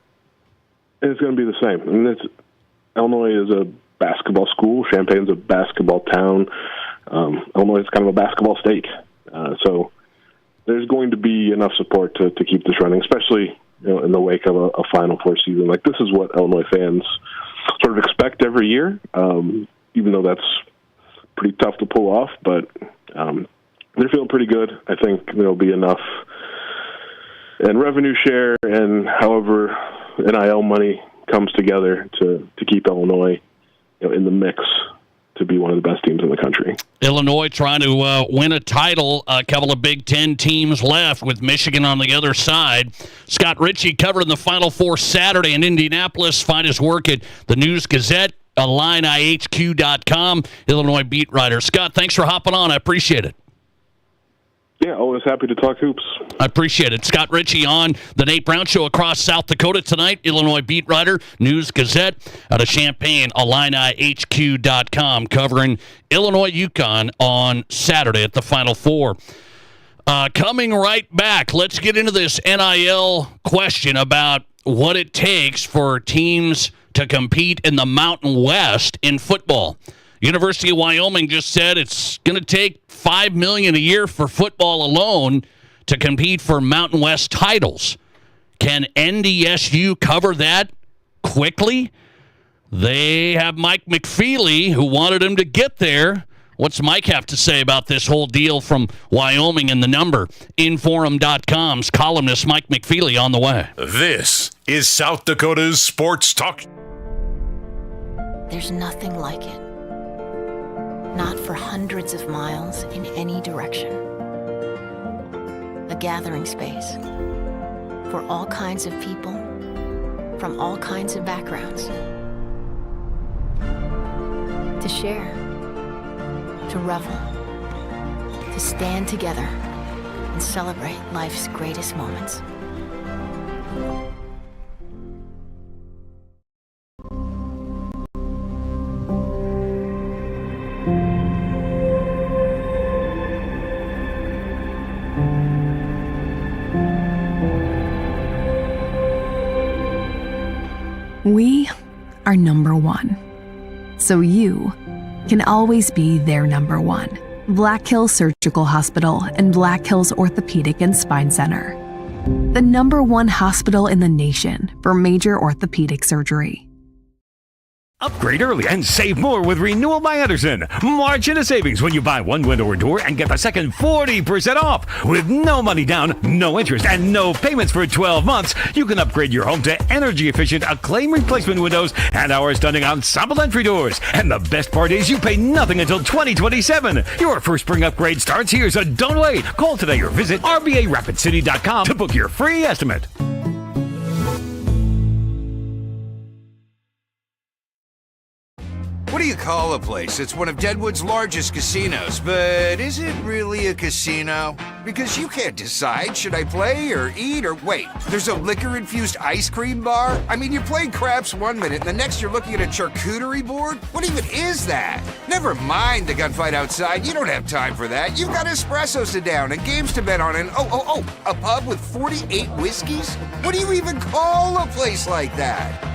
it's going to be the same. I mean, Illinois is a basketball school. Champaign's a basketball town. Illinois is kind of a basketball state. So there's going to be enough support to keep this running, especially in the wake of a Final Four season. This is what Illinois fans sort of expect every year, even though that's pretty tough to pull off. But they're feeling pretty good. I think there'll be enough and revenue share and however NIL money comes together to keep Illinois in the mix to be one of the best teams in the country. Illinois trying to win a title. A couple of Big Ten teams left with Michigan on the other side. Scott Richey covering the Final Four Saturday in Indianapolis. Find his work at the News-Gazette, IlliniHQ.com, Illinois beat writer. Scott, thanks for hopping on. I appreciate it. Yeah, always happy to talk hoops. I appreciate it. Scott Richey on the Nate Brown Show across South Dakota tonight. Illinois beat writer, News-Gazette out of Champaign, IlliniHQ.com, covering Illinois-UConn on Saturday at the Final Four. Coming right back, let's get into this NIL question about what it takes for teams to compete in the Mountain West in football. University of Wyoming just said it's going to take $5 million a year for football alone to compete for Mountain West titles. Can NDSU cover that quickly? They have Mike McFeely, who wanted him to get there. What's Mike have to say about this whole deal from Wyoming and the number? Inforum.com's columnist Mike McFeely on the way. This is South Dakota's Sports Talk. There's nothing like it. not for hundreds of miles in any direction. A gathering space for all kinds of people from all kinds of backgrounds. To share, to revel, to stand together and celebrate life's greatest moments. We are number one, so you can always be their number one. Black Hills Surgical Hospital and Black Hills Orthopedic and Spine Center. The number one hospital in the nation for major orthopedic surgery. Upgrade early and save more with Renewal by Andersen. Margin of savings when you buy one window or door and get the second 40% off. With no money down, no interest, and no payments for 12 months, you can upgrade your home to energy-efficient acclaim replacement windows and our stunning ensemble entry doors. And the best part is you pay nothing until 2027. Your first spring upgrade starts here, so don't wait. Call today or visit RBARapidCity.com to book your free estimate. What do you call a place? It's one of Deadwood's largest casinos, but is it really a casino? Because you can't decide, should I play or eat or wait? There's a liquor-infused ice cream bar? I mean, you're playing craps one minute, and the next you're looking at a charcuterie board? What even is that? Never mind the gunfight outside, you don't have time for that. You've got espressos to down and games to bet on and a pub with 48 whiskeys? What do you even call a place like that?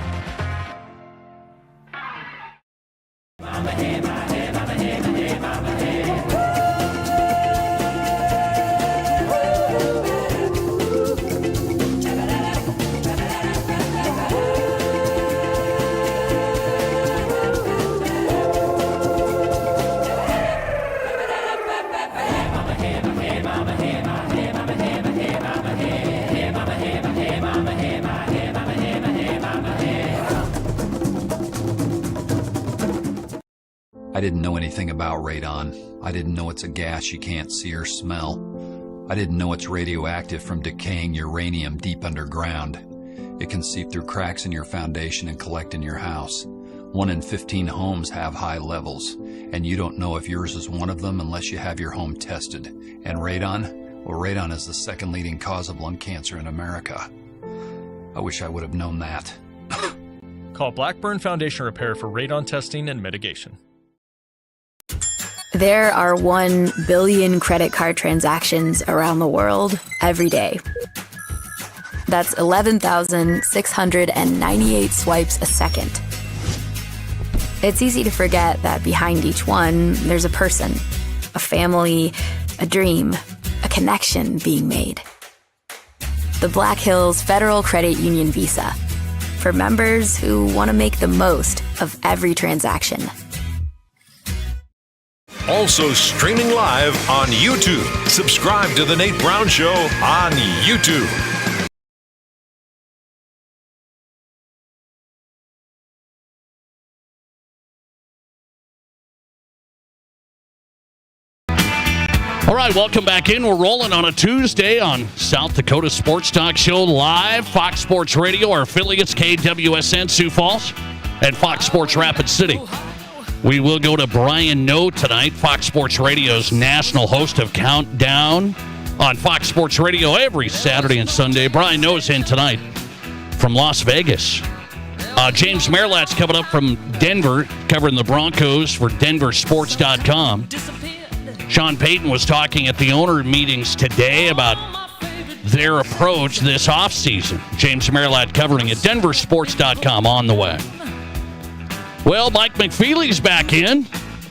I didn't know anything about radon. I didn't know it's a gas you can't see or smell. I didn't know it's radioactive from decaying uranium deep underground. It can seep through cracks in your foundation and collect in your house. 1 in 15 homes have high levels, and you don't know if yours is one of them unless you have your home tested. And radon? Well, radon is the second leading cause of lung cancer in America. I wish I would have known that. Call Blackburn Foundation Repair for radon testing and mitigation. There are 1 billion credit card transactions around the world every day. That's 11,698 swipes a second. It's easy to forget that behind each one, there's a person, a family, a dream, a connection being made. The Black Hills Federal Credit Union Visa, for members who want to make the most of every transaction. Also streaming live on YouTube. Subscribe to The Nate Brown Show on YouTube. All right, welcome back in. We're rolling on a Tuesday on South Dakota Sports Talk Show live. Fox Sports Radio, our affiliates, KWSN Sioux Falls, and Fox Sports Rapid City. We will go to Brian Noe tonight, Fox Sports Radio's national host of Countdown on Fox Sports Radio every Saturday and Sunday. Brian Noe is in tonight from Las Vegas. James Merilatt's coming up from Denver, covering the Broncos for denversports.com. Sean Payton was talking at the owner meetings today about their approach this offseason. James Merilatt covering at denversports.com on the way. Well, Mike McFeely's back in.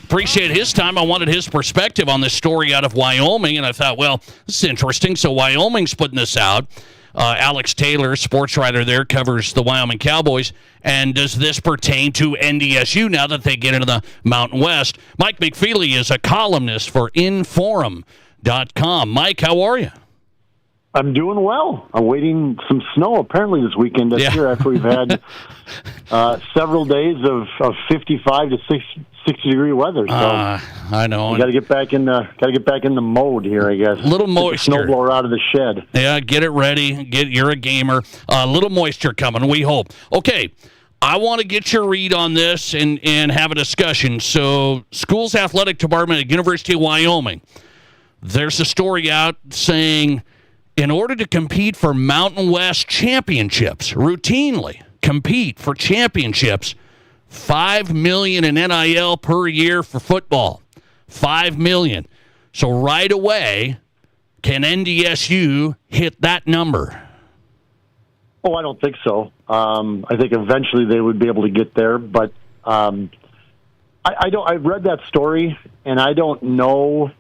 Appreciate his time. I wanted his perspective on this story out of Wyoming, and I thought, well, this is interesting. So Wyoming's putting this out. Alex Taylor, sports writer there, covers the Wyoming Cowboys. And does this pertain to NDSU now that they get into the Mountain West? Mike McFeely is a columnist for Inforum.com. Mike, how are you? I'm doing well. I'm waiting some snow apparently this weekend up here after we've had several days of 55 to 60 degree weather. So I know. Got to get back in the mode here, I guess. Little moisture. Get the snowblower out of the shed. Yeah, get it ready. You're a gamer. A little moisture coming, we hope. Okay, I want to get your read on this and have a discussion. So, school's athletic department at University of Wyoming, there's a story out saying, in order to compete for Mountain West championships, routinely compete for championships, $5 million in NIL per year for football. $5 million. So right away, can NDSU hit that number? Oh, I don't think so. I think eventually they would be able to get there, but I don't. I've read that story, and I don't know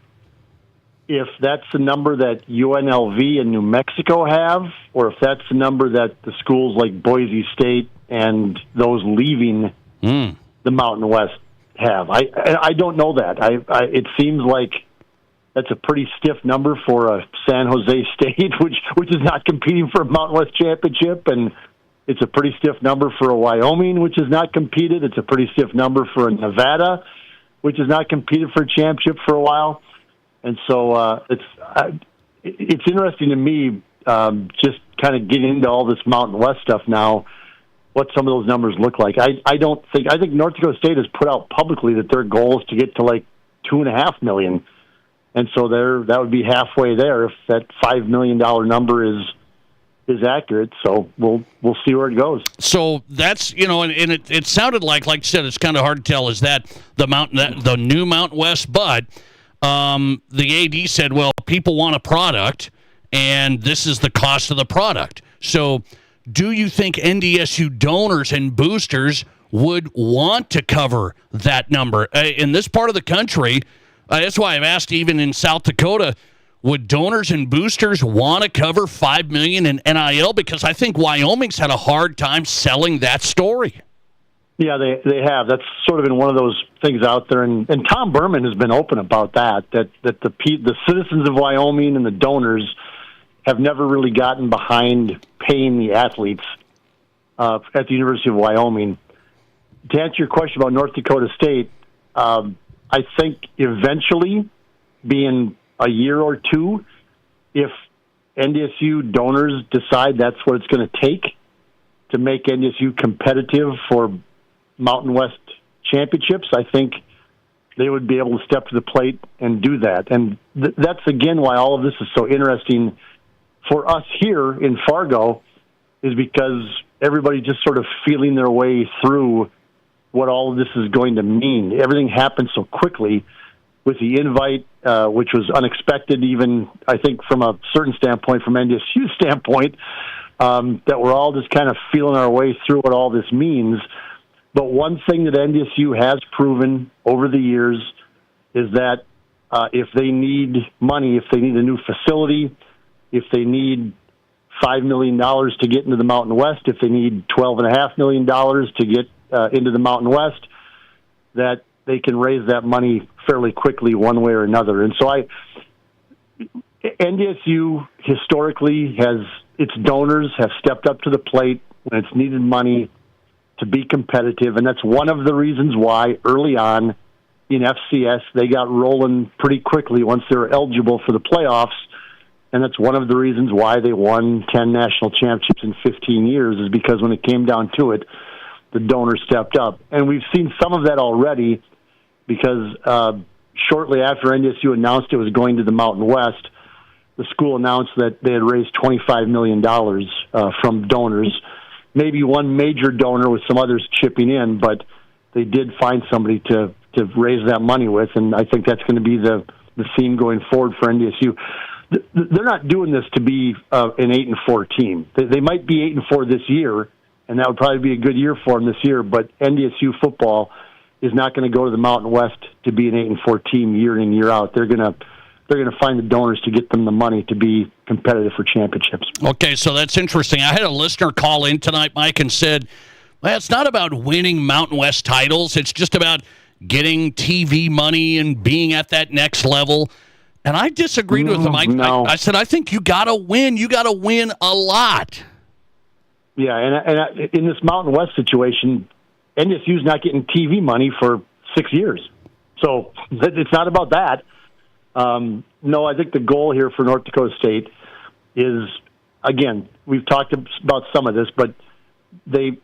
if that's the number that UNLV and New Mexico have, or if that's the number that the schools like Boise State and those leaving the Mountain West have. I don't know that. It seems like that's a pretty stiff number for a San Jose State, which is not competing for a Mountain West championship, and it's a pretty stiff number for a Wyoming, which has not competed. It's a pretty stiff number for a Nevada, which has not competed for a championship for a while. And so it's interesting to me, just kind of getting into all this Mountain West stuff now, what some of those numbers look like. I think North Dakota State has put out publicly that their goal is to get to like $2.5 million. And so that would be halfway there if that $5 million number is accurate. So we'll see where it goes. So that's, and it sounded like you said, it's kind of hard to tell. Is that the new Mountain West? But the AD said, well, people want a product, and this is the cost of the product. So do you think NDSU donors and boosters would want to cover that number? In this part of the country, that's why I've asked, even in South Dakota, would donors and boosters want to cover $5 million in NIL? Because I think Wyoming's had a hard time selling that story. Yeah, they have. That's sort of been one of those things out there, and Tom Berman has been open about that the citizens of Wyoming and the donors have never really gotten behind paying the athletes at the University of Wyoming. To answer your question about North Dakota State, I think eventually, being a year or two, if NDSU donors decide that's what it's going to take to make NDSU competitive for Mountain West championships, I think they would be able to step to the plate and do that. And that's, again, why all of this is so interesting for us here in Fargo, is because everybody's just sort of feeling their way through what all of this is going to mean. Everything happened so quickly with the invite, which was unexpected, even, I think, from a certain standpoint, from NDSU's standpoint, that we're all just kind of feeling our way through what all this means. But one thing that NDSU has proven over the years is that if they need money, if they need a new facility, if they need $5 million to get into the Mountain West, if they need $12.5 million to get into the Mountain West, that they can raise that money fairly quickly one way or another. And so NDSU historically its donors have stepped up to the plate when it's needed money to be competitive, and that's one of the reasons why early on in FCS they got rolling pretty quickly once they were eligible for the playoffs, and that's one of the reasons why they won 10 national championships in 15 years, is because when it came down to it, the donors stepped up. And we've seen some of that already, because shortly after NDSU announced it was going to the Mountain West, the school announced that they had raised $25 million from donors. Maybe one major donor with some others chipping in, but they did find somebody to raise that money with, and I think that's going to be the theme going forward for NDSU. They're not doing this to be an 8-4 team. They might be 8-4 this year, and that would probably be a good year for them this year, but NDSU football is not going to go to the Mountain West to be an 8-4 team year in and year out. They're going to find the donors to get them the money to be competitive for championships. Okay, so that's interesting. I had a listener call in tonight, Mike, and said, well, it's not about winning Mountain West titles. It's just about getting TV money and being at that next level. And I disagreed with him. I said, I think you got to win. You got to win a lot. Yeah, and in this Mountain West situation, NDSU's not getting TV money for 6 years. So it's not about that. No, I think the goal here for North Dakota State is, again, we've talked about some of this, but they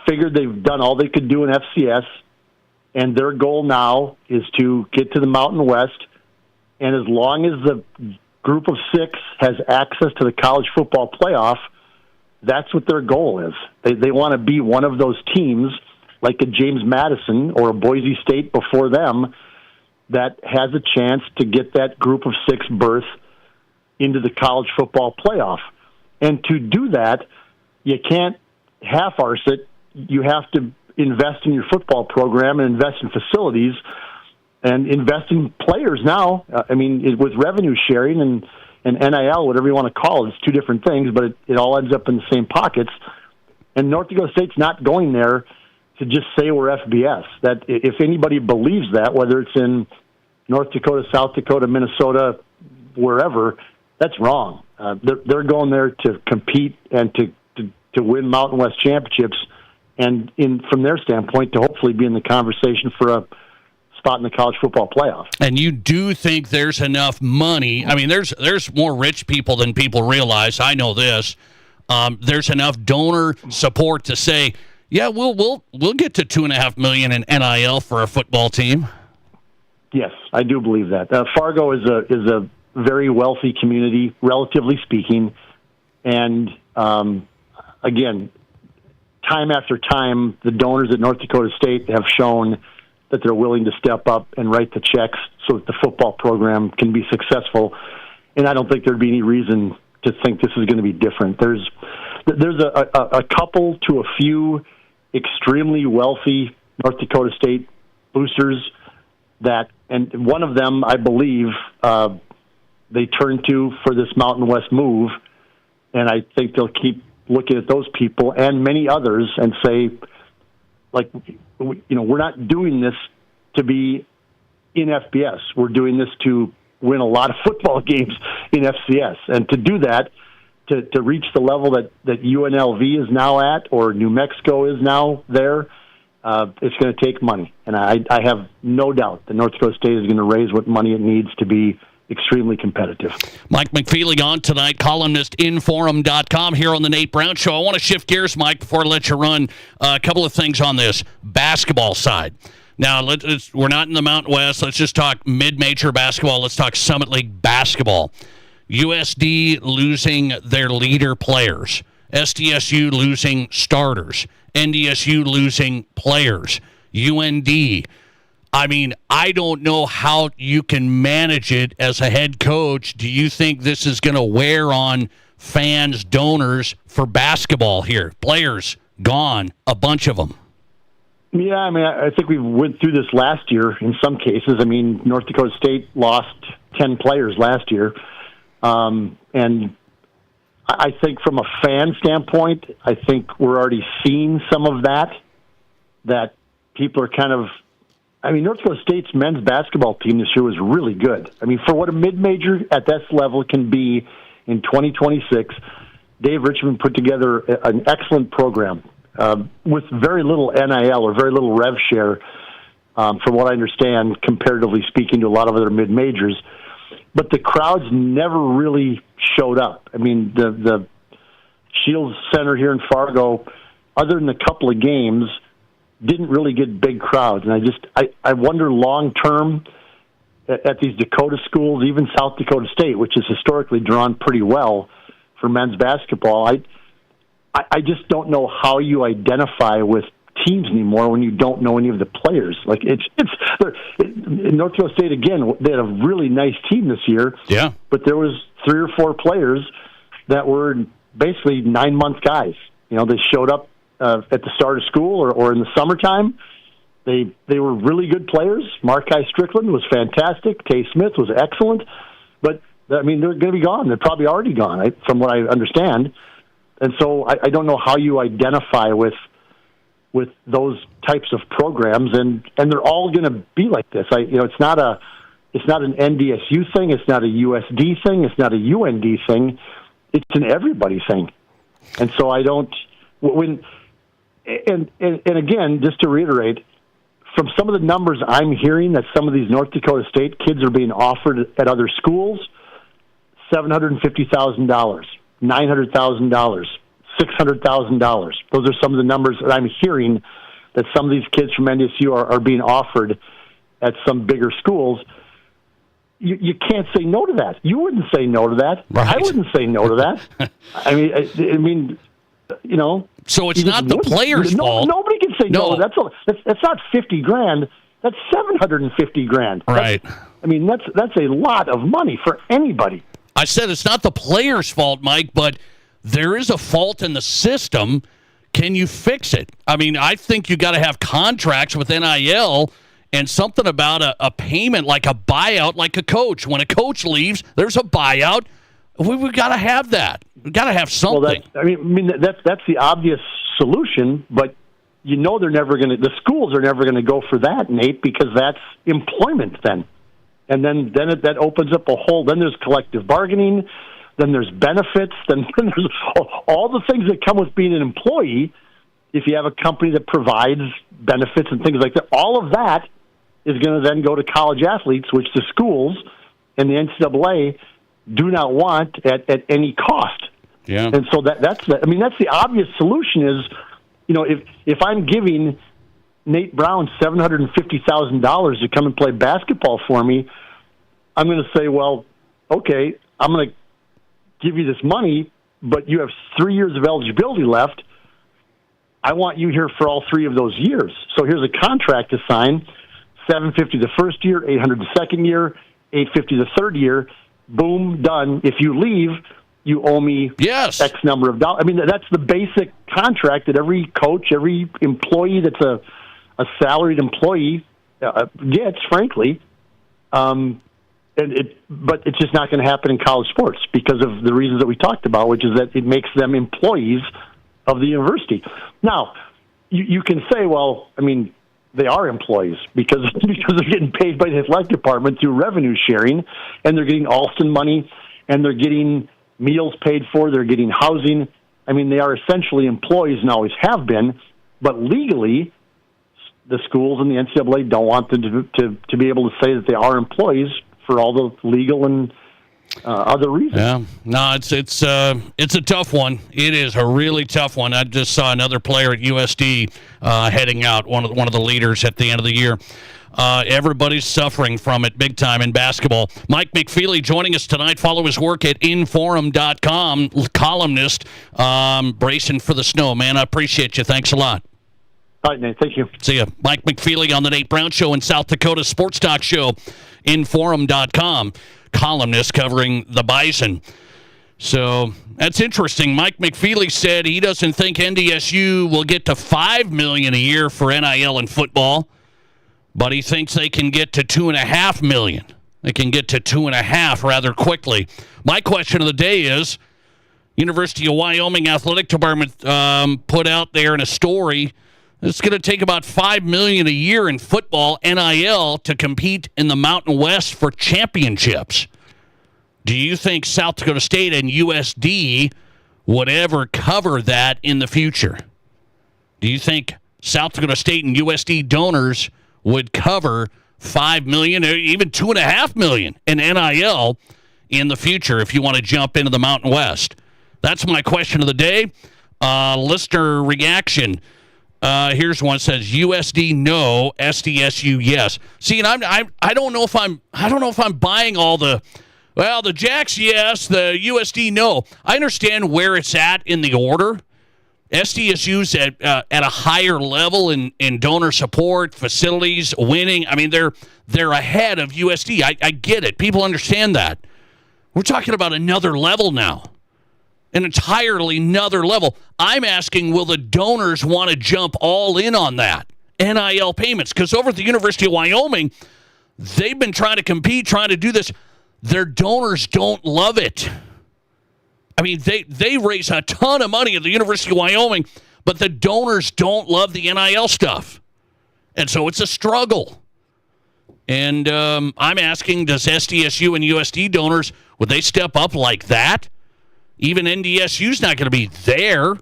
figured they've done all they could do in FCS, and their goal now is to get to the Mountain West, and as long as the group of 6 has access to the college football playoff, that's what their goal is. They want to be one of those teams, like a James Madison or a Boise State before them, that has a chance to get that group of 6 berth into the college football playoff. And to do that, you can't half-arse it. You have to invest in your football program and invest in facilities and invest in players now. With revenue sharing and NIL, whatever you want to call it, it's two different things, but it all ends up in the same pockets. And North Dakota State's not going there to just say we're FBS. That if anybody believes that, whether it's in North Dakota, South Dakota, Minnesota, wherever, that's wrong. They're going there to compete and to win Mountain West championships, and from their standpoint, to hopefully be in the conversation for a spot in the college football playoff. And you do think there's enough money? I mean, there's more rich people than people realize. I know this. There's enough donor support to say, yeah, we'll get to $2.5 million in NIL for a football team. Yes, I do believe that. Fargo is a very wealthy community, relatively speaking, and again, time after time, the donors at North Dakota State have shown that they're willing to step up and write the checks so that the football program can be successful. And I don't think there'd be any reason to think this is going to be different. There's a couple to a few extremely wealthy North Dakota State boosters that, and one of them, I believe, they turn to for this Mountain West move, and I think they'll keep looking at those people and many others and say, like, we're not doing this to be in FBS. We're doing this to win a lot of football games in FCS. And to do that, to reach the level that UNLV is now at or New Mexico is now there, it's going to take money. And I have no doubt that North Dakota State is going to raise what money it needs to be extremely competitive. Mike McFeely on tonight, columnist, Inforum.com, here on the Nate Brown Show. I want to shift gears, Mike, before I let you run. A couple of things on this basketball side. Now, we're not in the Mountain West. Let's just talk mid-major basketball. Let's talk Summit League basketball. USD losing their leader players. SDSU losing starters. NDSU losing players. UND. I mean, I don't know how you can manage it as a head coach. Do you think this is going to wear on fans, donors for basketball here? Players gone, a bunch of them. Yeah, I mean, I think we went through this last year in some cases. I mean, North Dakota State lost 10 players last year. And I think from a fan standpoint, I think we're already seeing some of that people are kind of, I mean, North Dakota State's men's basketball team this year was really good. I mean, for what a mid-major at this level can be in 2026, Dave Richmond put together an excellent program with very little NIL or very little rev share, from what I understand, comparatively speaking to a lot of other mid-majors. But the crowds never really showed up. I mean, the Shields Center here in Fargo, other than a couple of games, didn't really get big crowds. And I wonder long-term at these Dakota schools, even South Dakota State, which is historically drawn pretty well for men's basketball, I just don't know how you identify with teams anymore when you don't know any of the players. Like in North Dakota State, again, they had a really nice team this year. Yeah. But there was 3 or 4 players that were basically 9-month guys. They showed up at the start of school or in the summertime. They were really good players. Markai Strickland was fantastic. Tay Smith was excellent. But, I mean, they're going to be gone. They're probably already gone, from what I understand. And so I don't know how you identify with those types of programs, and they're all going to be like this. It's It's not an NDSU thing. It's not a USD thing. It's not a UND thing. It's an everybody thing. And so I don't when and again, just to reiterate, from some of the numbers I'm hearing that some of these North Dakota State kids are being offered at other schools, $750,000, $900,000, $600,000. Those are some of the numbers that I'm hearing that some of these kids from NDSU are being offered at some bigger schools. You can't say no to that. You wouldn't say no to that. Right. I wouldn't say no to that. I mean, you know. So it's not the player's fault. Nobody can say no. That's not $50,000. That's $750,000. Right. I mean, that's a lot of money for anybody. I said it's not the player's fault, Mike, but there is a fault in the system. Can you fix it? I mean, I think you got to have contracts with NIL and something about a payment, like a buyout, like a coach. When a coach leaves, there's a buyout. We've got to have that. We've got to have something. Well, that's the obvious solution, but you know the schools are never going to go for that, Nate, because that's employment then. And then that opens up a whole, then there's collective bargaining, then there's benefits, then there's all the things that come with being an employee. If you have a company that provides benefits and things like that, all of that is going to then go to college athletes, which the schools and the NCAA do not want at any cost. Yeah. And so that's the obvious solution is, you know, if I'm giving Nate Brown $750,000 to come and play basketball for me, I'm going to say, well, okay, I'm going to give you this money, but you have 3 years of eligibility left. I want you here for all 3 of those years. So here's a contract to sign, $750 the first year, $800 the second year, $850 the third year. Boom, done. If you leave, you owe me X number of dollars. I mean, that's the basic contract that every coach, every employee that's a salaried employee gets, frankly. But it's just not going to happen in college sports because of the reasons that we talked about, which is that it makes them employees of the university. Now, you can say, well, I mean, they are employees because they're getting paid by the athletic department through revenue sharing, and they're getting Alston money, and they're getting meals paid for, they're getting housing. I mean, they are essentially employees and always have been, but legally, the schools and the NCAA don't want them to be able to say that they are employees for all the legal and other reasons. Yeah, no, it's a tough one. It is a really tough one. I just saw another player at USD heading out, one of the leaders at the end of the year. Everybody's suffering from it big time in basketball. Mike McFeely joining us tonight. Follow his work at Inforum.com, columnist, bracing for the snow. Man, I appreciate you. Thanks a lot. All right, Nate. Thank you. See ya. Mike McFeely on the Nate Brown Show and South Dakota Sports Talk Show. Inforum.com, columnist covering the Bison. So that's interesting. Mike McFeely said he doesn't think NDSU will get to $5 million a year for NIL and football, but he thinks they can get to $2.5 million. They can get to 2.5 rather quickly. My question of the day is, University of Wyoming Athletic Department put out there in a story, it's going to take about $5 million a year in football NIL to compete in the Mountain West for championships. Do you think South Dakota State and USD would ever cover that in the future? Do you think South Dakota State and USD donors would cover $5 million or even $2.5 million in NIL in the future if you want to jump into the Mountain West? That's my question of the day. Listener reaction. Here's one that says USD no, SDSU yes. See, and I don't know if I'm buying all the Jacks yes, the USD no. I understand where it's at in the order. SDSU's at a higher level in donor support, facilities, winning. I mean, they're ahead of USD. I get it. People understand that. We're talking about another level now. An entirely another level. I'm asking, will the donors want to jump all in on that? NIL payments. Because over at the University of Wyoming, they've been trying to compete, trying to do this. Their donors don't love it. I mean, they raise a ton of money at the University of Wyoming, but the donors don't love the NIL stuff. And so it's a struggle. And I'm asking, does SDSU and USD donors, would they step up like that? Even NDSU's not going to be there.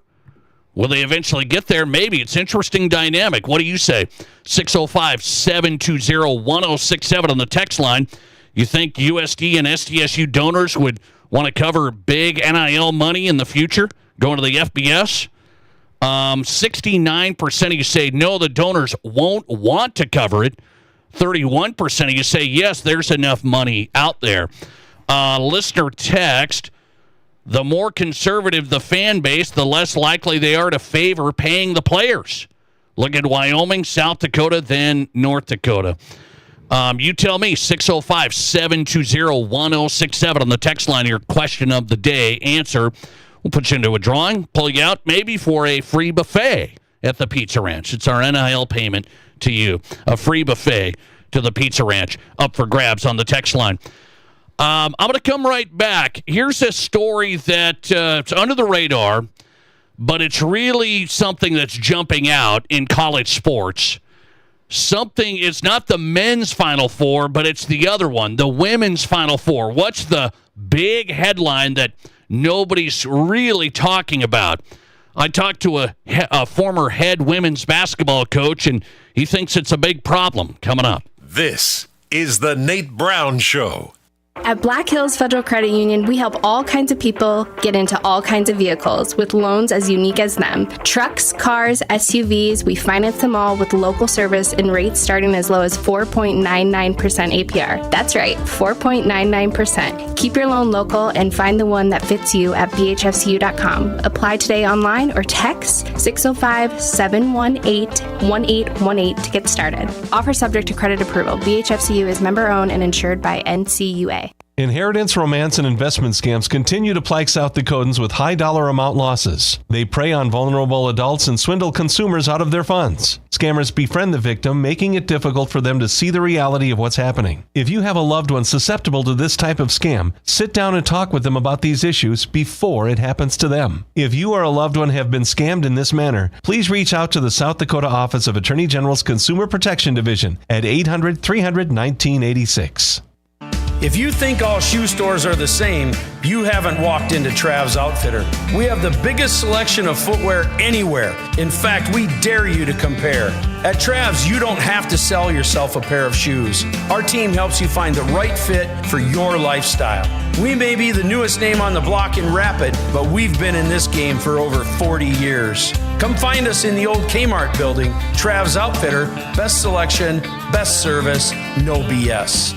Will they eventually get there? Maybe. It's interesting dynamic. What do you say? 605-720-1067 on the text line. You think USD and SDSU donors would want to cover big NIL money in the future, going to the FBS? 69% of you say no, the donors won't want to cover it. 31% of you say yes, there's enough money out there. Listener text, the more conservative the fan base, the less likely they are to favor paying the players. Look at Wyoming, South Dakota, then North Dakota. You tell me, 605-720-1067 on the text line, your question of the day. Answer. We'll put you into a drawing, pull you out maybe for a free buffet at the Pizza Ranch. It's our NIL payment to you. A free buffet to the Pizza Ranch up for grabs on the text line. I'm going to come right back. Here's a story that it's under the radar, but it's really something that's jumping out in college sports. It's not the men's Final Four, but it's the other one, the women's Final Four. What's the big headline that nobody's really talking about? I talked to a former head women's basketball coach, and he thinks it's a big problem. Coming up. This is the Nate Brown Show. At Black Hills Federal Credit Union, we help all kinds of people get into all kinds of vehicles with loans as unique as them. Trucks, cars, SUVs, we finance them all with local service and rates starting as low as 4.99% APR. That's right, 4.99%. Keep your loan local and find the one that fits you at bhfcu.com. Apply today online or text 605-718-1818 to get started. Offer subject to credit approval. BHFCU is member-owned and insured by NCUA. Inheritance, romance, and investment scams continue to plague South Dakotans with high dollar amount losses. They prey on vulnerable adults and swindle consumers out of their funds. Scammers befriend the victim, making it difficult for them to see the reality of what's happening. If you have a loved one susceptible to this type of scam, sit down and talk with them about these issues before it happens to them. If you or a loved one have been scammed in this manner, please reach out to the South Dakota Office of Attorney General's Consumer Protection Division at 800-300-1986. If you think all shoe stores are the same, you haven't walked into Trav's Outfitter. We have the biggest selection of footwear anywhere. In fact, we dare you to compare. At Trav's, you don't have to sell yourself a pair of shoes. Our team helps you find the right fit for your lifestyle. We may be the newest name on the block in Rapid, but we've been in this game for over 40 years. Come find us in the old Kmart building. Trav's Outfitter, best selection, best service, no BS.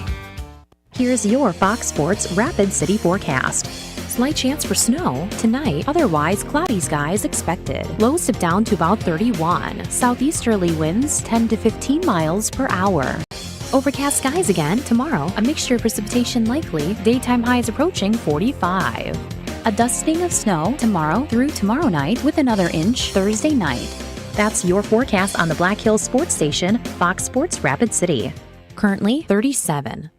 Here's your Fox Sports Rapid City forecast. Slight chance for snow tonight, otherwise cloudy skies expected. Lows dip down to about 31. Southeasterly winds 10 to 15 miles per hour. Overcast skies again tomorrow. A mixture of precipitation likely. Daytime highs approaching 45. A dusting of snow tomorrow through tomorrow night with another inch Thursday night. That's your forecast on the Black Hills Sports Station, Fox Sports Rapid City. Currently 37.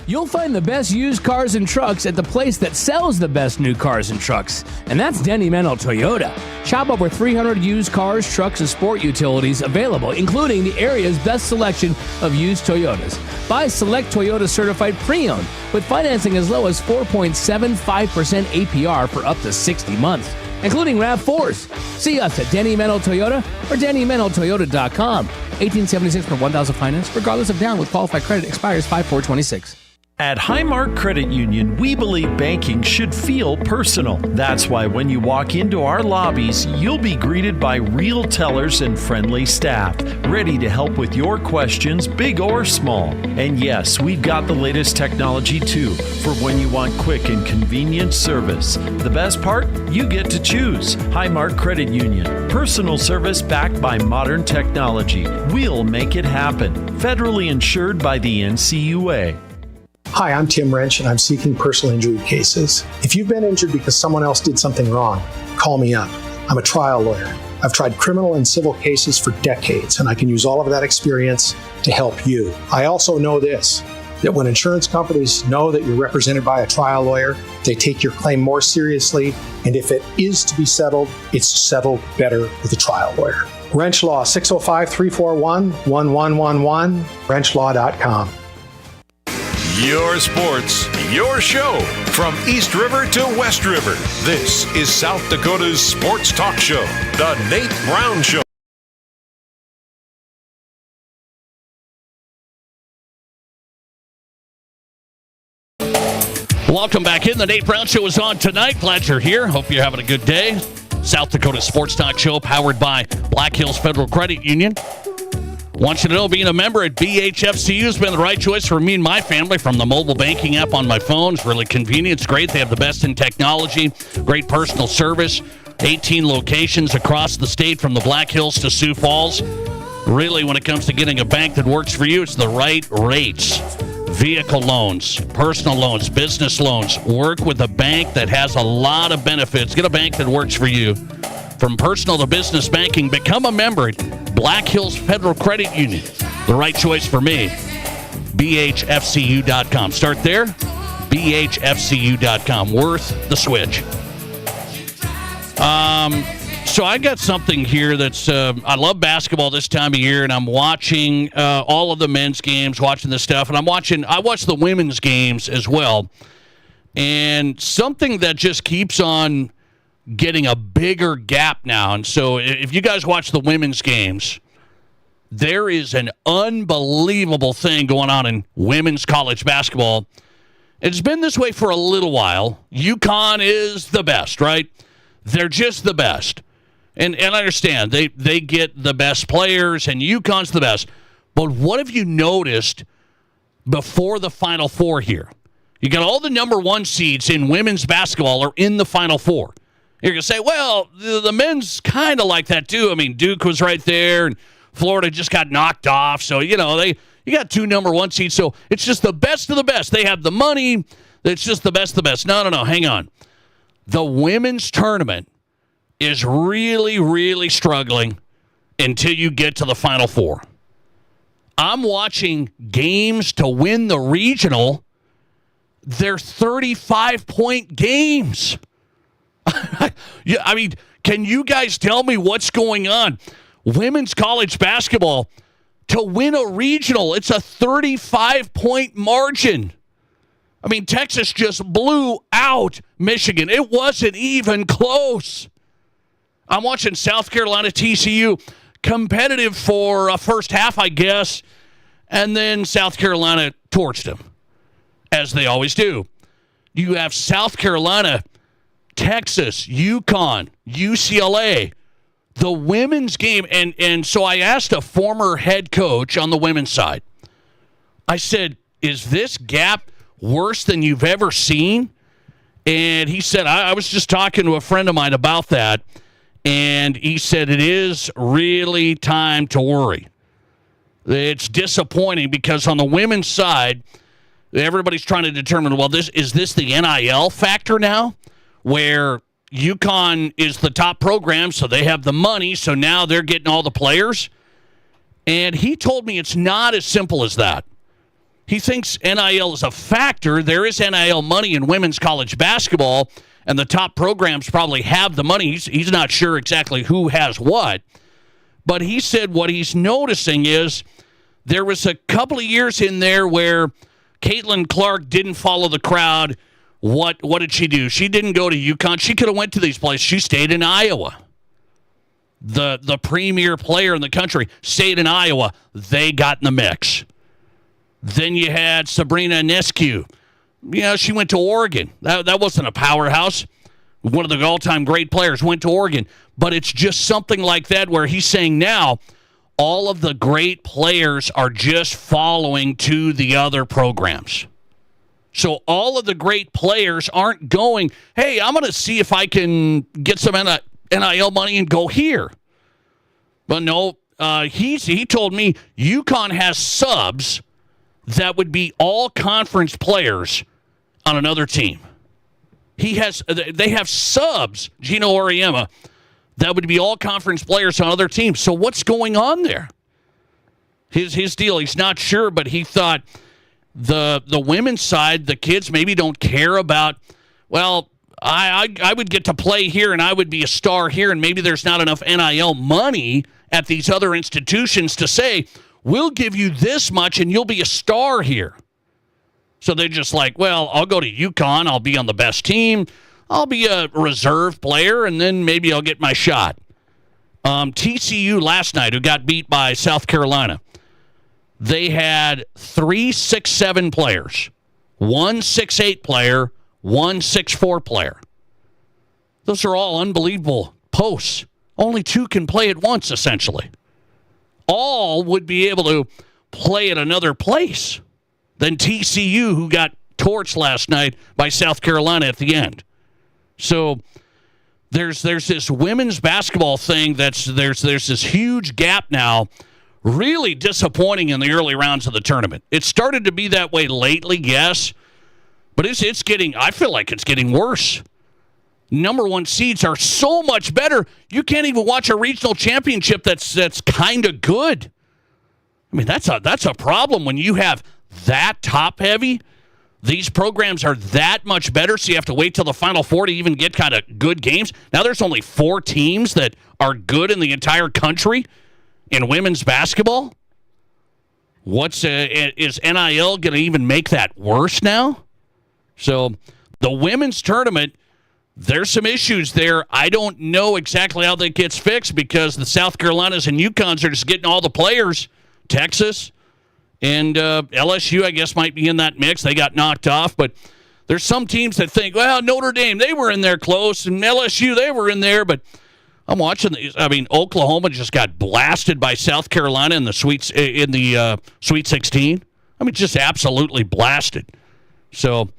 You'll find the best used cars and trucks at the place that sells the best new cars and trucks, and that's Denny Mental Toyota. Shop over 300 used cars, trucks, and sport utilities available, including the area's best selection of used Toyotas. Buy select Toyota certified pre-owned with financing as low as 4.75% APR for up to 60 months, including RAV4s. See us at Denny Mental Toyota or DennyMentalToyota.com. 1876 per 1,000 finance, regardless of down with qualified credit, expires 5/4/26. At Highmark Credit Union, we believe banking should feel personal. That's why when you walk into our lobbies, you'll be greeted by real tellers and friendly staff, ready to help with your questions, big or small. And yes, we've got the latest technology too, for when you want quick and convenient service. The best part? You get to choose. Highmark Credit Union. Personal service backed by modern technology. We'll make it happen. Federally insured by the NCUA. Hi, I'm Tim Wrench, and I'm seeking personal injury cases. If you've been injured because someone else did something wrong, call me up. I'm a trial lawyer. I've tried criminal and civil cases for decades, and I can use all of that experience to help you. I also know this, that when insurance companies know that you're represented by a trial lawyer, they take your claim more seriously, and if it is to be settled, it's settled better with a trial lawyer. Wrench Law, 605-341-1111, wrenchlaw.com. Your sports, your show. From East River to West River, this is South Dakota's sports talk show, The Nate Brown Show. Welcome back in. The Nate Brown Show is on tonight. Glad you're here. Hope you're having a good day. South Dakota Sports Talk Show powered by Black Hills Federal Credit Union. Want you to know, being a member at BHFCU has been the right choice for me and my family. From the mobile banking app on my phone, it's really convenient. It's great. They have the best in technology, great personal service, 18 locations across the state from the Black Hills to Sioux Falls. Really, when it comes to getting a bank that works for you, it's the right rates. Vehicle loans, personal loans, business loans. Work with a bank that has a lot of benefits. Get a bank that works for you. From personal to business banking, become a member at Black Hills Federal Credit Union. The right choice for me. BHFCU.com. Start there. BHFCU.com. Worth the switch. So I got something here that's, I love basketball this time of year, and I'm watching all of the men's games, watching this stuff, and I watch the women's games as well. And something that just keeps on getting a bigger gap now. And so if you guys watch the women's games, there is an unbelievable thing going on in women's college basketball. It's been this way for a little while. UConn is the best, right? They're just the best. And I understand, they get the best players, and UConn's the best. But what have you noticed before the Final Four here? You got all the number one seeds in women's basketball are in the Final Four. You're going to say, well, the men's kind of like that too. I mean, Duke was right there, and Florida just got knocked off. So, you got two number one seeds. So it's just the best of the best. They have the money. It's just the best of the best. No, hang on. The women's tournament is really, really struggling until you get to the Final Four. I'm watching games to win the regional. They're 35-point games. Yeah, I mean, can you guys tell me what's going on? Women's college basketball, to win a regional, it's a 35-point margin. I mean, Texas just blew out Michigan. It wasn't even close. I'm watching South Carolina, TCU, competitive for a first half, I guess, and then South Carolina torched them, as they always do. You have South Carolina, Texas, UConn, UCLA, the women's game. And so I asked a former head coach on the women's side. I said, is this gap worse than you've ever seen? And he said, I was just talking to a friend of mine about that, and he said it is really time to worry. It's disappointing because on the women's side, everybody's trying to determine, well, is this the NIL factor now, where UConn is the top program, so they have the money, so now they're getting all the players? And he told me it's not as simple as that. He thinks NIL is a factor. There is NIL money in women's college basketball, and the top programs probably have the money. He's not sure exactly who has what. But he said what he's noticing is there was a couple of years in there where Caitlin Clark didn't follow the crowd. What did she do? She didn't go to UConn. She could have went to these places. She stayed in Iowa. The premier player in the country stayed in Iowa. They got in the mix. Then you had Sabrina Ionescu. She went to Oregon. That wasn't a powerhouse. One of the all-time great players went to Oregon. But it's just something like that where he's saying now all of the great players are just following to the other programs. So all of the great players aren't going, hey, I'm going to see if I can get some NIL money and go here. But no, he told me UConn has subs that would be all conference players on another team. They have subs, Gino Auriemma, that would be all conference players on other teams. So what's going on there? His deal, he's not sure, but he thought the women's side, the kids maybe don't care about, well, I would get to play here and I would be a star here, and maybe there's not enough NIL money at these other institutions to say, we'll give you this much and you'll be a star here. So they're just like, well, I'll go to UConn. I'll be on the best team. I'll be a reserve player, and then maybe I'll get my shot. TCU last night, who got beat by South Carolina, they had 3 6'7" players, 1 6'8" player, 1 6'4" player. Those are all unbelievable posts. Only 2 can play at once, essentially. All would be able to play at another place than TCU, who got torched last night by South Carolina at the end. So there's this women's basketball thing there's this huge gap now, really disappointing in the early rounds of the tournament. It started to be that way lately, yes, but it's getting, I feel like it's getting worse. Number 1 seeds are so much better. You can't even watch a regional championship that's kind of good. I mean, that's a problem when you have that top heavy. These programs are that much better, so you have to wait till the Final Four to even get kind of good games. Now there's only 4 teams that are good in the entire country in women's basketball. Is NIL going to even make that worse now? So the women's tournament, there's some issues there. I don't know exactly how that gets fixed because the South Carolinas and UConns are just getting all the players. Texas and LSU, I guess, might be in that mix. They got knocked off, but there's some teams that think, well, Notre Dame, they were in there close, and LSU, they were in there, but I'm watching these. I mean, Oklahoma just got blasted by South Carolina in the Sweet 16. I mean, just absolutely blasted. So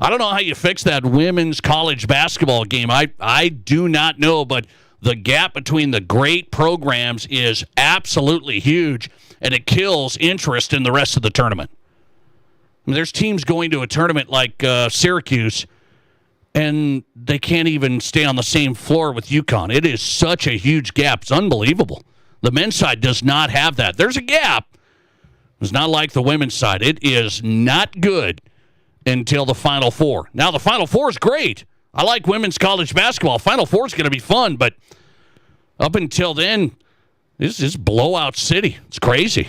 I don't know how you fix that women's college basketball game. I do not know, but the gap between the great programs is absolutely huge, and it kills interest in the rest of the tournament. I mean, there's teams going to a tournament like Syracuse, and they can't even stay on the same floor with UConn. It is such a huge gap. It's unbelievable. The men's side does not have that. There's a gap. It's not like the women's side. It is not good until the Final Four. Now, the Final Four is great. I like women's college basketball. Final Four is going to be fun, but up until then, this is blowout city. It's crazy.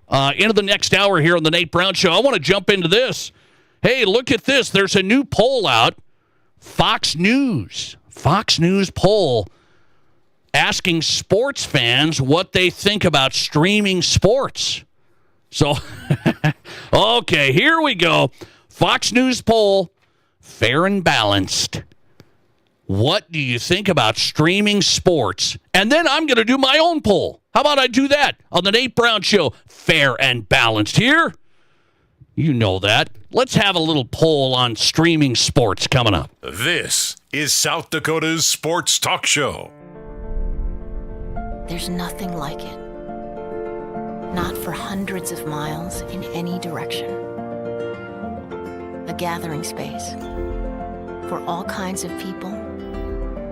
Into the next hour here on the Nate Brown Show, I want to jump into this. Hey, look at this. There's a new poll out. Fox News poll asking sports fans what they think about streaming sports. So, okay, here we go. Fox News poll, fair and balanced. What do you think about streaming sports? And then I'm going to do my own poll. How about I do that on the Nate Brown Show? Fair and balanced here. You know that. Let's have a little poll on streaming sports coming up. This is South Dakota's Sports Talk Show. There's nothing like it. Not for hundreds of miles in any direction. A gathering space for all kinds of people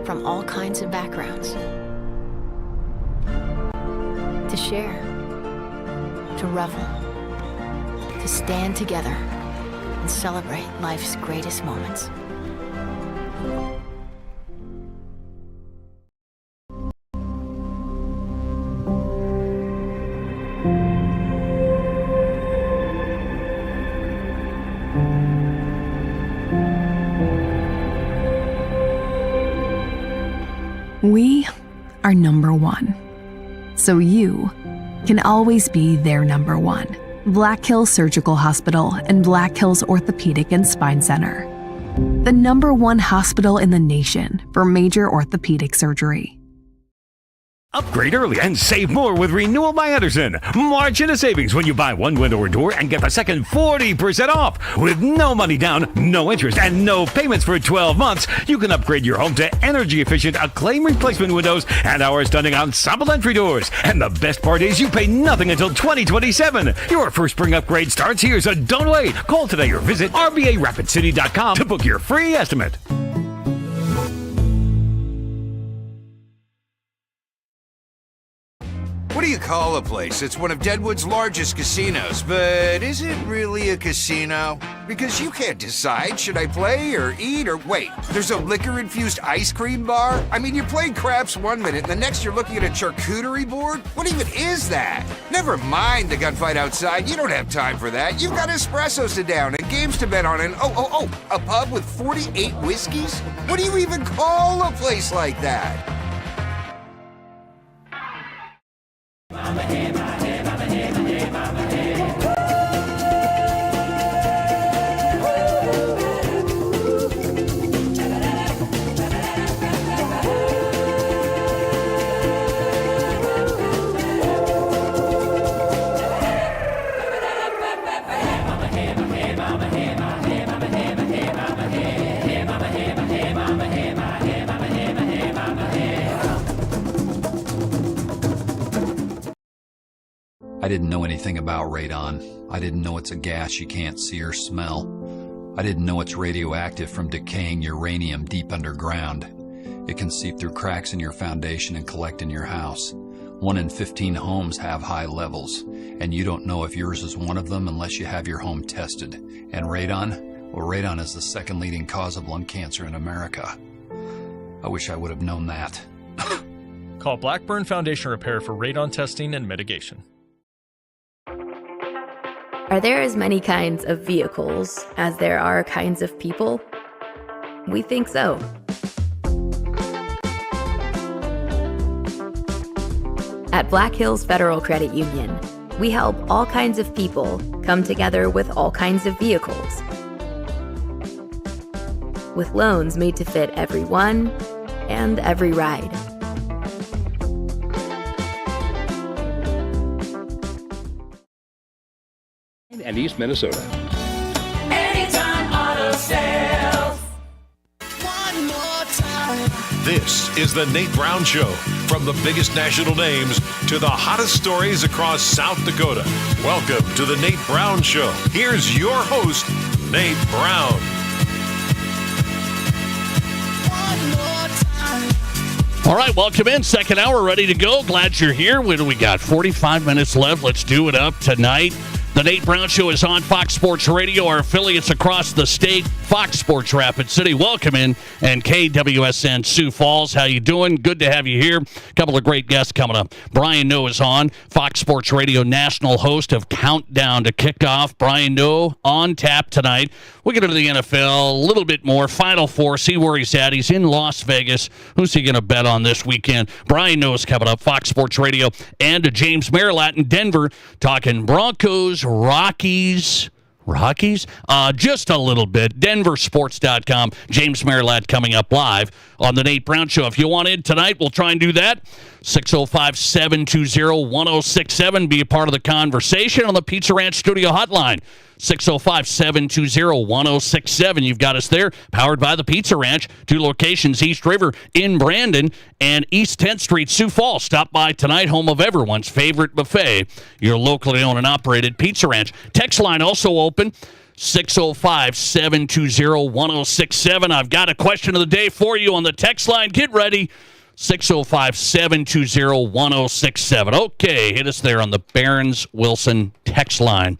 from all kinds of backgrounds. To share, to revel, to stand together and celebrate life's greatest moments. We are number 1. So you can always be their number 1. Black Hills Surgical Hospital and Black Hills Orthopedic and Spine Center. The number 1 hospital in the nation for major orthopedic surgery. Upgrade early and save more with Renewal by Andersen. March into savings when you buy one window or door and get the second 40% off. With no money down, no interest, and no payments for 12 months, you can upgrade your home to energy-efficient acclaim replacement windows and our stunning ensemble entry doors. And the best part is you pay nothing until 2027. Your first spring upgrade starts here, so don't wait. Call today or visit RBARapidCity.com to book your free estimate. What are you call a place that's one of Deadwood's largest casinos, but is it really a casino? Because you can't decide, should I play or eat or wait, there's a liquor-infused ice cream bar? I mean, you're playing craps one minute, and the next you're looking at a charcuterie board? What even is that? Never mind the gunfight outside, you don't have time for that. You've got espressos to down and games to bet on and a pub with 48 whiskeys? What do you even call a place like that? I didn't know anything about radon. I didn't know it's a gas you can't see or smell. I didn't know it's radioactive from decaying uranium deep underground. It can seep through cracks in your foundation and collect in your house. 1 in 15 homes have high levels, and you don't know if yours is one of them unless you have your home tested. And radon? Well, radon is the second leading cause of lung cancer in America. I wish I would have known that. Call Blackburn Foundation Repair for radon testing and mitigation. Are there as many kinds of vehicles as there are kinds of people? We think so. At Black Hills Federal Credit Union, we help all kinds of people come together with all kinds of vehicles. With loans made to fit everyone and every ride. And East Minnesota. Anytime Auto Sales. One more time. This is the Nate Brown Show. From the biggest national names to the hottest stories across South Dakota. Welcome to the Nate Brown Show. Here's your host, Nate Brown. All right, welcome in. Second hour, ready to go. Glad you're here. What do we got? 45 minutes left. Let's do it up tonight. The Nate Brown Show is on Fox Sports Radio, our affiliates across the state, Fox Sports Rapid City. Welcome in, and KWSN Sioux Falls. How you doing? Good to have you here. A couple of great guests coming up. Brian Noe is on, Fox Sports Radio national host of Countdown to Kickoff. Brian Noe on tap tonight. We'll get into the NFL a little bit more. Final Four, see where he's at. He's in Las Vegas. Who's he going to bet on this weekend? Brian Noe is coming up, Fox Sports Radio, and James Merilatt in Denver talking Broncos, Rockies, just a little bit. Denversports.com. James Merilatt coming up live on the Nate Brown Show. If you want in tonight, we'll try and do that. 605-720-1067. Be a part of the conversation on the Pizza Ranch Studio Hotline. 605-720-1067. You've got us there. Powered by the Pizza Ranch. 2 locations, East River in Brandon and East 10th Street, Sioux Falls. Stop by tonight, home of everyone's favorite buffet, your locally owned and operated Pizza Ranch. Text line also open. 605-720-1067. I've got a question of the day for you on the text line. Get ready. 605-720-1067. Okay, hit us there on the Barron's-Wilson text line.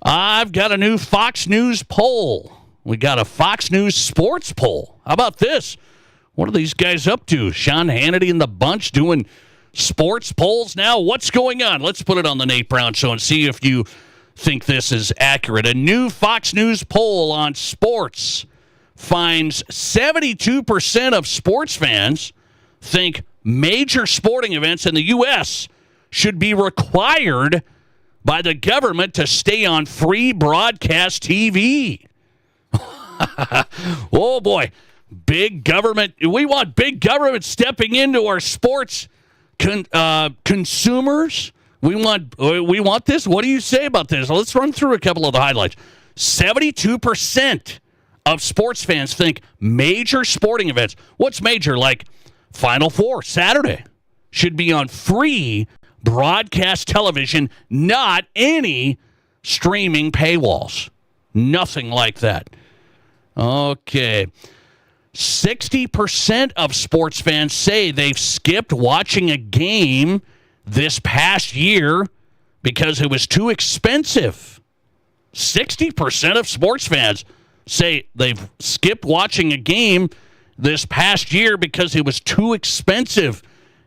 I've got a new Fox News poll. We got a Fox News sports poll. How about this? What are these guys up to? Sean Hannity and the bunch doing sports polls now? What's going on? Let's put it on the Nate Brown Show and see if you think this is accurate. A new Fox News poll on sports finds 72% of sports fans think major sporting events in the U.S. should be required by the government to stay on free broadcast TV. Oh, boy. Big government. We want big government stepping into our sports consumers. We want this. What do you say about this? Let's run through a couple of the highlights. 72% of sports fans think major sporting events, what's major, like Final Four, Saturday, should be on free broadcast television, not any streaming paywalls. Nothing like that. Okay. 60% of sports fans say they've skipped watching a game this past year because it was too expensive. 60% of sports fans say they've skipped watching a game this past year because it was too expensive.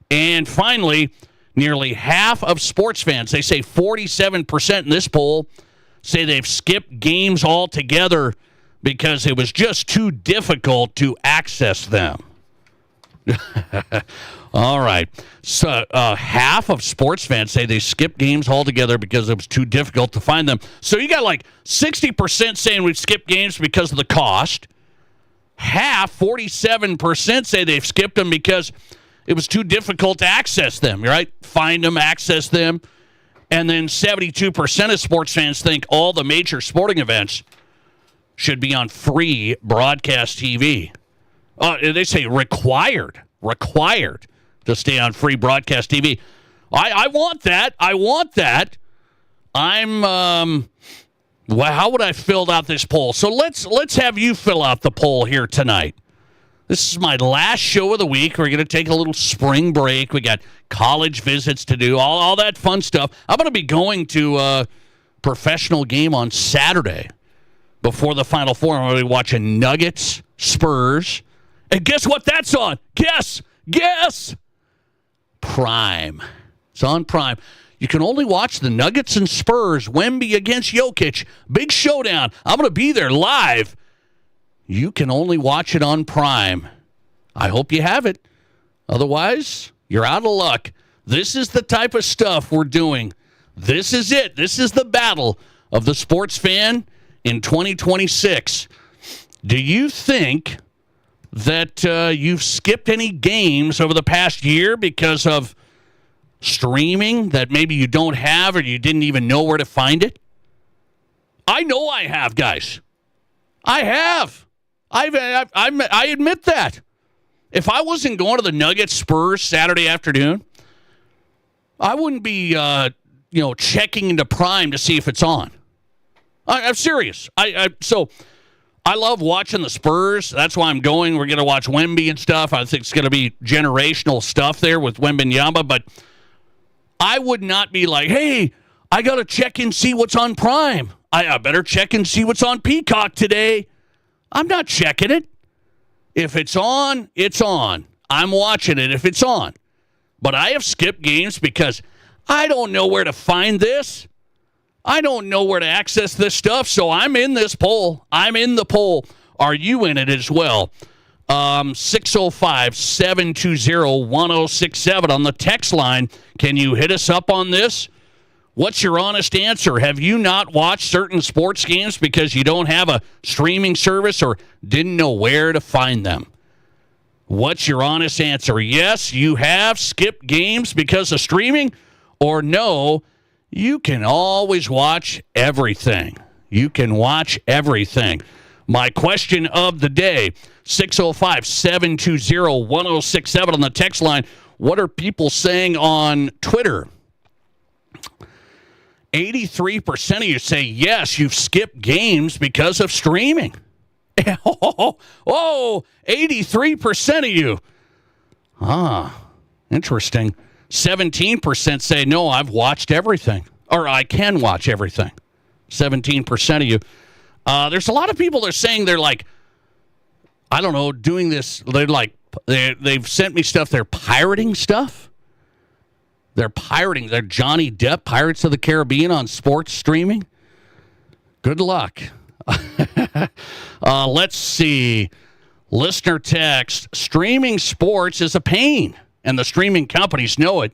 And finally, nearly half of sports fans, they say 47% in this poll, say they've skipped games altogether because it was just too difficult to access them. All right. So half of sports fans say they skipped games altogether because it was too difficult to find them. So you got like 60% saying we've skipped games because of the cost. Half, 47%, say they've skipped them because it was too difficult to access them, right? Find them, access them. And then 72% of sports fans think all the major sporting events should be on free broadcast TV. They say required to stay on free broadcast TV. I want that. Well, how would I fill out this poll? So let's have you fill out the poll here tonight. This is my last show of the week. We're going to take a little spring break. We got college visits to do, all that fun stuff. I'm going to be going to a professional game on Saturday before the Final Four. I'm going to be watching Nuggets, Spurs. And guess what that's on? Guess. Prime. It's on Prime. You can only watch the Nuggets and Spurs, Wemby against Jokic. Big showdown. I'm going to be there live. You can only watch it on Prime. I hope you have it. Otherwise, you're out of luck. This is the type of stuff we're doing. This is it. This is the battle of the sports fan in 2026. Do you think that you've skipped any games over the past year because of streaming that maybe you don't have or you didn't even know where to find it? I know I have, guys. I have. I admit that. If I wasn't going to the Nuggets Spurs Saturday afternoon, I wouldn't be checking into Prime to see if it's on. I'm serious. So I love watching the Spurs. That's why I'm going. We're going to watch Wemby and stuff. I think it's going to be generational stuff there with Wembanyama, but I would not be like, hey, I got to check and see what's on Prime. I better check and see what's on Peacock today. I'm not checking it. If it's on, it's on. I'm watching it if it's on. But I have skipped games because I don't know where to find this. I don't know where to access this stuff, so I'm in this poll. I'm in the poll. Are you in it as well? 605-720-1067 on the text line. Can you hit us up on this? What's your honest answer? Have you not watched certain sports games because you don't have a streaming service or didn't know where to find them? What's your honest answer? Yes, you have skipped games because of streaming, or no, you can always watch everything. You can watch everything. My question of the day, 605-720-1067 on the text line. What are people saying on Twitter? 83% of you say, yes, you've skipped games because of streaming. 83% of you. Interesting. 17% say, no, I've watched everything. Or I can watch everything. 17% of you. There's a lot of people that are saying they're like, I don't know, doing this. They're like, they've sent me stuff. They're pirating stuff. They're pirating. They're Johnny Depp, Pirates of the Caribbean on sports streaming. Good luck. Let's see. Listener text, streaming sports is a pain, and the streaming companies know it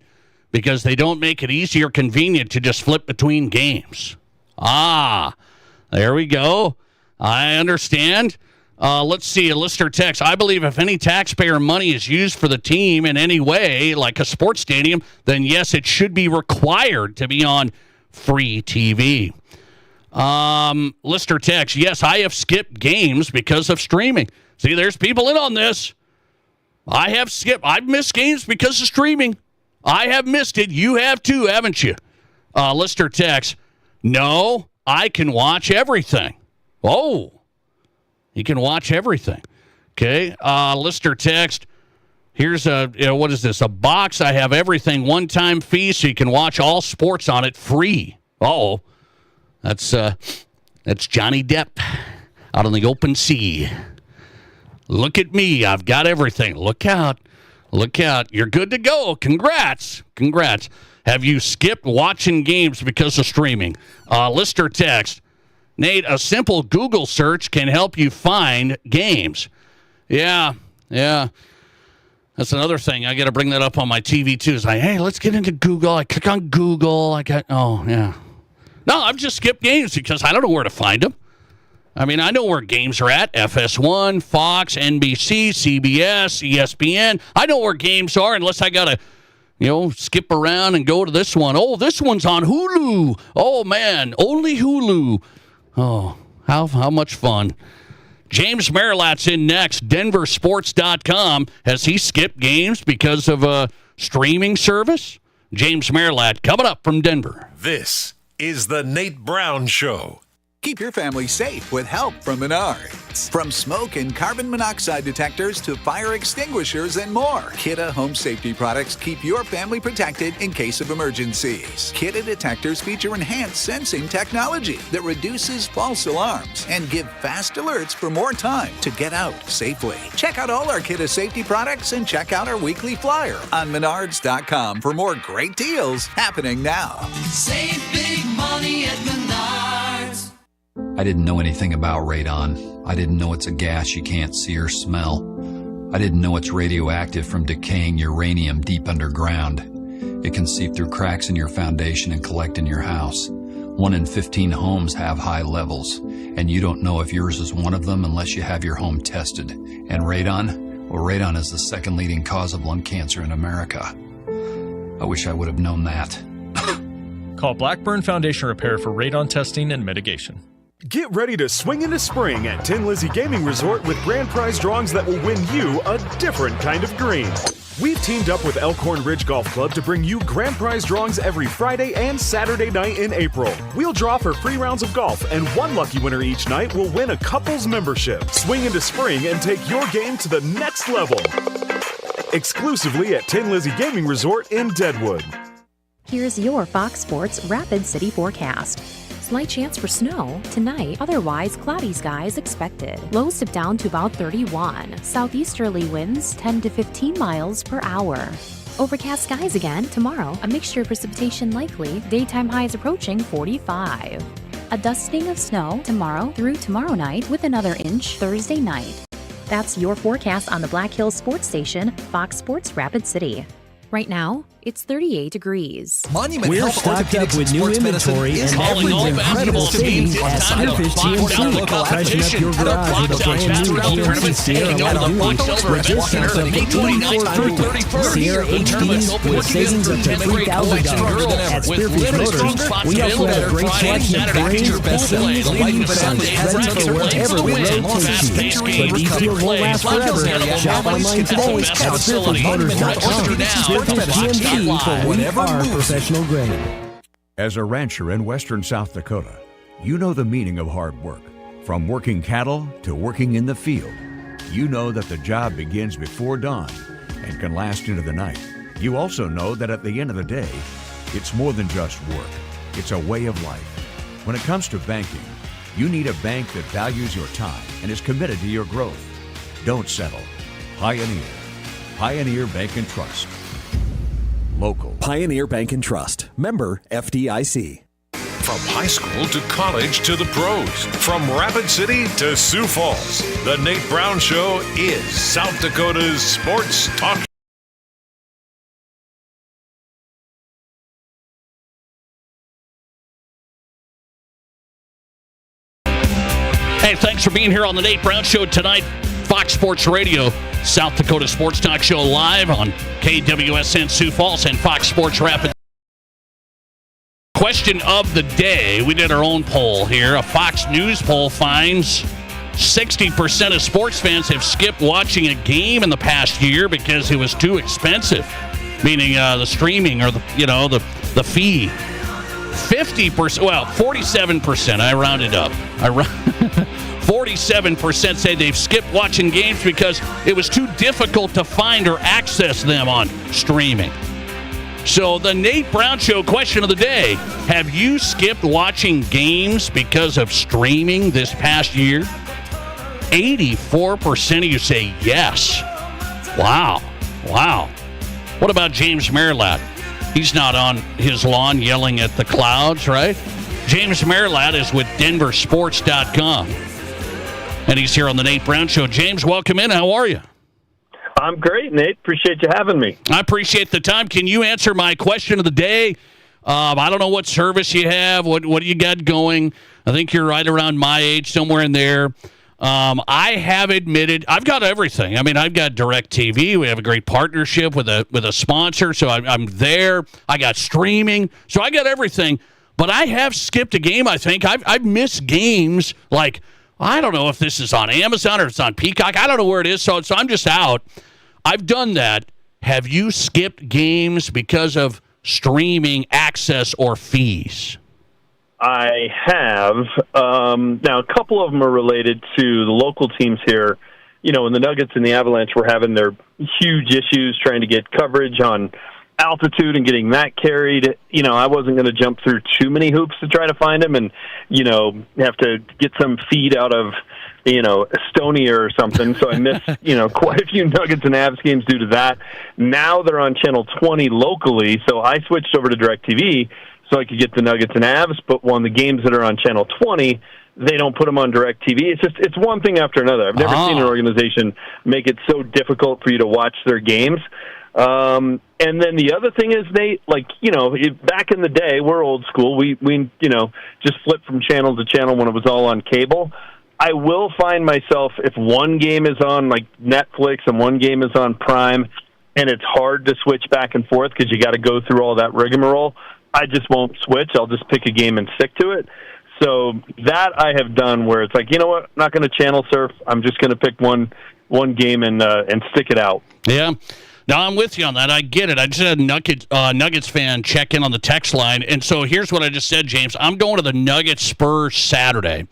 because they don't make it easy or convenient to just flip between games. There we go. I understand. Let's see, a listener text. I believe if any taxpayer money is used for the team in any way, like a sports stadium, then yes, it should be required to be on free TV. Listener text. Yes, I have skipped games because of streaming. See, there's people in on this. I've missed games because of streaming. I have missed it. You have too, haven't you? Listener text. No, I can watch everything. Oh. You can watch everything. Okay. Listener text. Here's what is this? A box. I have everything, one-time fee, so you can watch all sports on it free. Uh-oh. That's Johnny Depp out on the open sea. Look at me. I've got everything. Look out. Look out. You're good to go. Congrats. Congrats. Have you skipped watching games because of streaming? Listener text. Nate, a simple Google search can help you find games. Yeah. That's another thing. I got to bring that up on my TV, too. It's like, hey, let's get into Google. I click on Google. No, I've just skipped games because I don't know where to find them. I mean, I know where games are at. FS1, Fox, NBC, CBS, ESPN. I know where games are unless I got to, skip around and go to this one. Oh, this one's on Hulu. Oh, man, only Hulu. Oh, how much fun. James Merilatt's in next. DenverSports.com. Has he skipped games because of a streaming service? James Merilatt coming up from Denver. This is the Nate Brown Show. Keep your family safe with help from Menards. From smoke and carbon monoxide detectors to fire extinguishers and more, Kidde home safety products keep your family protected in case of emergencies. Kidde detectors feature enhanced sensing technology that reduces false alarms and give fast alerts for more time to get out safely. Check out all our Kidde safety products and check out our weekly flyer on Menards.com for more great deals happening now. Save big money at Menards. I didn't know anything about radon. I didn't know it's a gas you can't see or smell. I didn't know it's radioactive from decaying uranium deep underground. It can seep through cracks in your foundation and collect in your house. 1 in 15 homes have high levels, and you don't know if yours is one of them unless you have your home tested. And radon? Well, radon is the second leading cause of lung cancer in America. I wish I would have known that. Call Blackburn Foundation Repair for radon testing and mitigation. Get ready to swing into spring at Tin Lizzy Gaming Resort with grand prize drawings that will win you a different kind of green. We've teamed up with Elkhorn Ridge Golf Club to bring you grand prize drawings every Friday and Saturday night in April. We'll draw for free rounds of golf, and one lucky winner each night will win a couple's membership. Swing into spring and take your game to the next level. Exclusively at Tin Lizzy Gaming Resort in Deadwood. Here's your Fox Sports Rapid City forecast. Slight chance for snow tonight, otherwise cloudy skies expected. Lows dip down to about 31. Southeasterly winds 10 to 15 miles per hour. Overcast skies again tomorrow. A mixture of precipitation likely. Daytime highs approaching 45. A dusting of snow tomorrow through tomorrow night with another inch Thursday night. That's your forecast on the Black Hills Sports Station, Fox Sports Rapid City. Right now, it's 38 degrees. Monument We're Health stocked up with new inventory and every incredible savings at Spearfish GMC. Freshen up your garage with a brand new GMC Sierra Light Duty with discounts up to $84.50. Sierra HDs with savings up to $3,000. At Spearfish Motors, we also have a great selection of brands, Bentleys, and Nissans ready for wherever the road takes you. But these deals won't last forever. Shop online today at SpearfishMotors.com. GMC, for we are professional grade. As a rancher in western South Dakota, you know the meaning of hard work. From working cattle to working in the field, you know that the job begins before dawn and can last into the night. You also know that at the end of the day, it's more than just work. It's a way of life. When it comes to banking, you need a bank that values your time and is committed to your growth. Don't settle. Pioneer. Pioneer Bank and Trust. Local. Pioneer Bank and Trust. Member FDIC. From high school to college to the pros, from Rapid City to Sioux Falls, the Nate Brown Show is South Dakota's sports talk. Hey, thanks for being here on the Nate Brown Show tonight. Fox Sports Radio, South Dakota Sports Talk Show live on KWSN Sioux Falls and Fox Sports Rapid. Question of the day. We did our own poll here. A Fox News poll finds 60% of sports fans have skipped watching a game in the past year because it was too expensive, meaning the streaming or the fee. 50%, well, 47%. I rounded up. 47% say they've skipped watching games because it was too difficult to find or access them on streaming. So the Nate Brown Show question of the day, have you skipped watching games because of streaming this past year? 84% of you say yes. Wow. What about James Merilatt? He's not on his lawn yelling at the clouds, right? James Merilatt is with denversports.com. And he's here on the Nate Brown Show. James, welcome in. How are you? I'm great, Nate. Appreciate you having me. I appreciate the time. Can you answer my question of the day? I don't know what service you have. What do you got going? I think you're right around my age, somewhere in there. I have admitted I've got everything. I mean, I've got DirecTV. We have a great partnership with a sponsor, so I'm there. I got streaming, so I got everything. But I have skipped a game, I think. I've missed games like, I don't know if this is on Amazon or it's on Peacock. I don't know where it is, so I'm just out. I've done that. Have you skipped games because of streaming access or fees? I have. Now, a couple of them are related to the local teams here. You know, when the Nuggets and the Avalanche were having their huge issues trying to get coverage on altitude and getting that carried, you know, I wasn't going to jump through too many hoops to try to find them and, you know, have to get some feed out of, you know, Estonia or something. So I missed, you know, quite a few Nuggets and Avs games due to that. Now they're on Channel 20 locally, so I switched over to DirecTV so I could get the Nuggets and Avs, but on the games that are on Channel 20, they don't put them on DirecTV. It's one thing after another. I've never seen an organization make it so difficult for you to watch their games. And then the other thing is, Nate, like, you know, back in the day, we're old school. We you know, just flipped from channel to channel when it was all on cable. I will find myself, if one game is on, like, Netflix and one game is on Prime, and it's hard to switch back and forth because you got to go through all that rigmarole, I just won't switch. I'll just pick a game and stick to it. So that I have done where it's like, you know what, I'm not going to channel surf. I'm just going to pick one game and stick it out. Yeah. No, I'm with you on that. I get it. I just had a Nuggets fan check in on the text line. And so here's what I just said, James. I'm going to the Nuggets Spurs Saturday.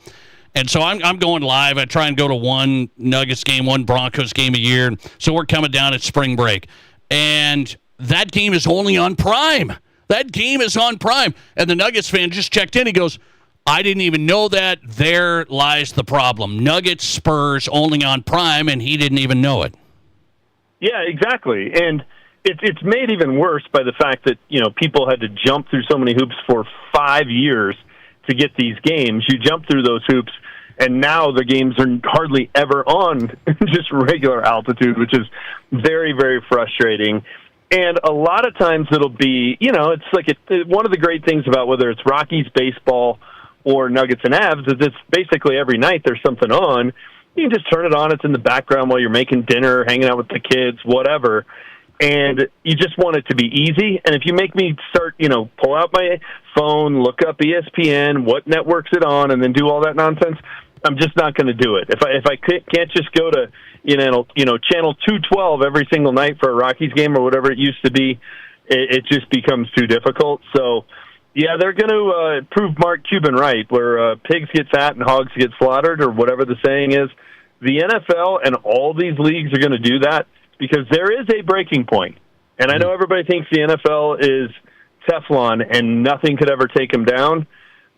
And so I'm going live. I try and go to one Nuggets game, one Broncos game a year. So we're coming down at spring break. And that game is only on Prime. That game is on Prime. And the Nuggets fan just checked in. He goes, I didn't even know that. There lies the problem. Nuggets Spurs only on Prime, and he didn't even know it. Yeah, exactly. And it's made even worse by the fact that, you know, people had to jump through so many hoops for 5 years to get these games. You jump through those hoops, and now the games are hardly ever on just regular altitude, which is very, very frustrating. And a lot of times it'll be, you know, it's like one of the great things about whether it's Rockies baseball or Nuggets and Avs is it's basically every night there's something on. You can just turn it on. It's in the background while you're making dinner, hanging out with the kids, whatever. And you just want it to be easy. And if you make me start, you know, pull out my phone, look up ESPN, what network's it on, and then do all that nonsense, I'm just not going to do it. If I can't just go to, you know, channel 212 every single night for a Rockies game or whatever it used to be, it just becomes too difficult. So, yeah, they're going to prove Mark Cuban right, where pigs get fat and hogs get slaughtered, or whatever the saying is. The NFL and all these leagues are going to do that because there is a breaking point. And I know everybody thinks the NFL is Teflon and nothing could ever take them down.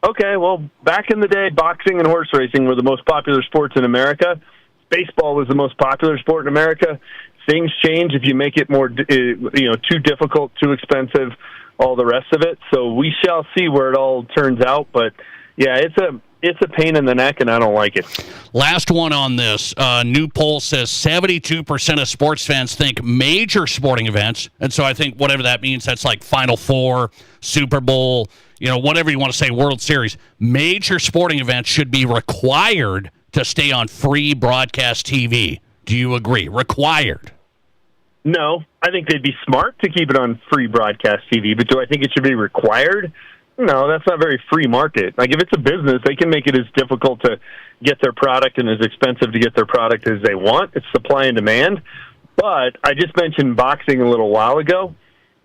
Okay, well, back in the day, boxing and horse racing were the most popular sports in America. Baseball was the most popular sport in America. Things change if you make it more, too difficult, too expensive, all the rest of it. So we shall see where it all turns out. But, yeah, it's a pain in the neck, and I don't like it. Last one on this. New poll says 72% of sports fans think major sporting events, and so I think whatever that means, that's like Final Four, Super Bowl, whatever you want to say, World Series. Major sporting events should be required to stay on free broadcast TV. Do you agree? Required. No, I think they'd be smart to keep it on free broadcast TV, but do I think it should be required? No, that's not very free market. Like, if it's a business, they can make it as difficult to get their product and as expensive to get their product as they want. It's supply and demand. But I just mentioned boxing a little while ago.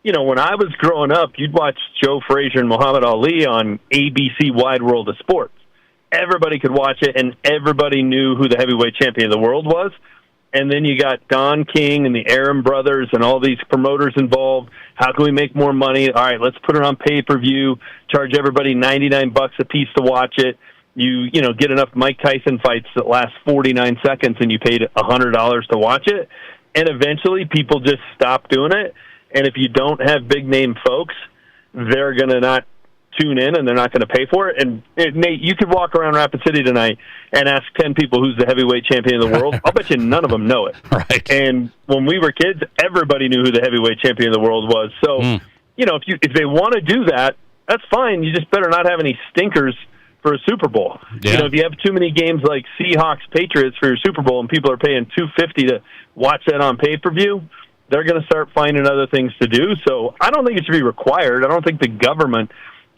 When I was growing up, you'd watch Joe Frazier and Muhammad Ali on ABC Wide World of Sports. everybody could watch it, and everybody knew who the heavyweight champion of the world was. And then you got Don King and the Arum brothers and all these promoters involved. How can we make more money? All right, let's put it on pay-per-view, charge everybody $99 a piece to watch it. You get enough Mike Tyson fights that last 49 seconds, and you paid $100 to watch it. And eventually people just stop doing it. And if you don't have big-name folks, they're going to not tune in, and they're not going to pay for it. And Nate, you could walk around Rapid City tonight and ask 10 people who's the heavyweight champion of the world. I'll bet you none of them know it. Right. And when we were kids, everybody knew who the heavyweight champion of the world was. So, if they want to do that, that's fine. You just better not have any stinkers for a Super Bowl. Yeah. If you have too many games like Seahawks Patriots for your Super Bowl and people are paying $250 to watch that on pay-per-view, they're going to start finding other things to do. So I don't think it should be required. I don't think the government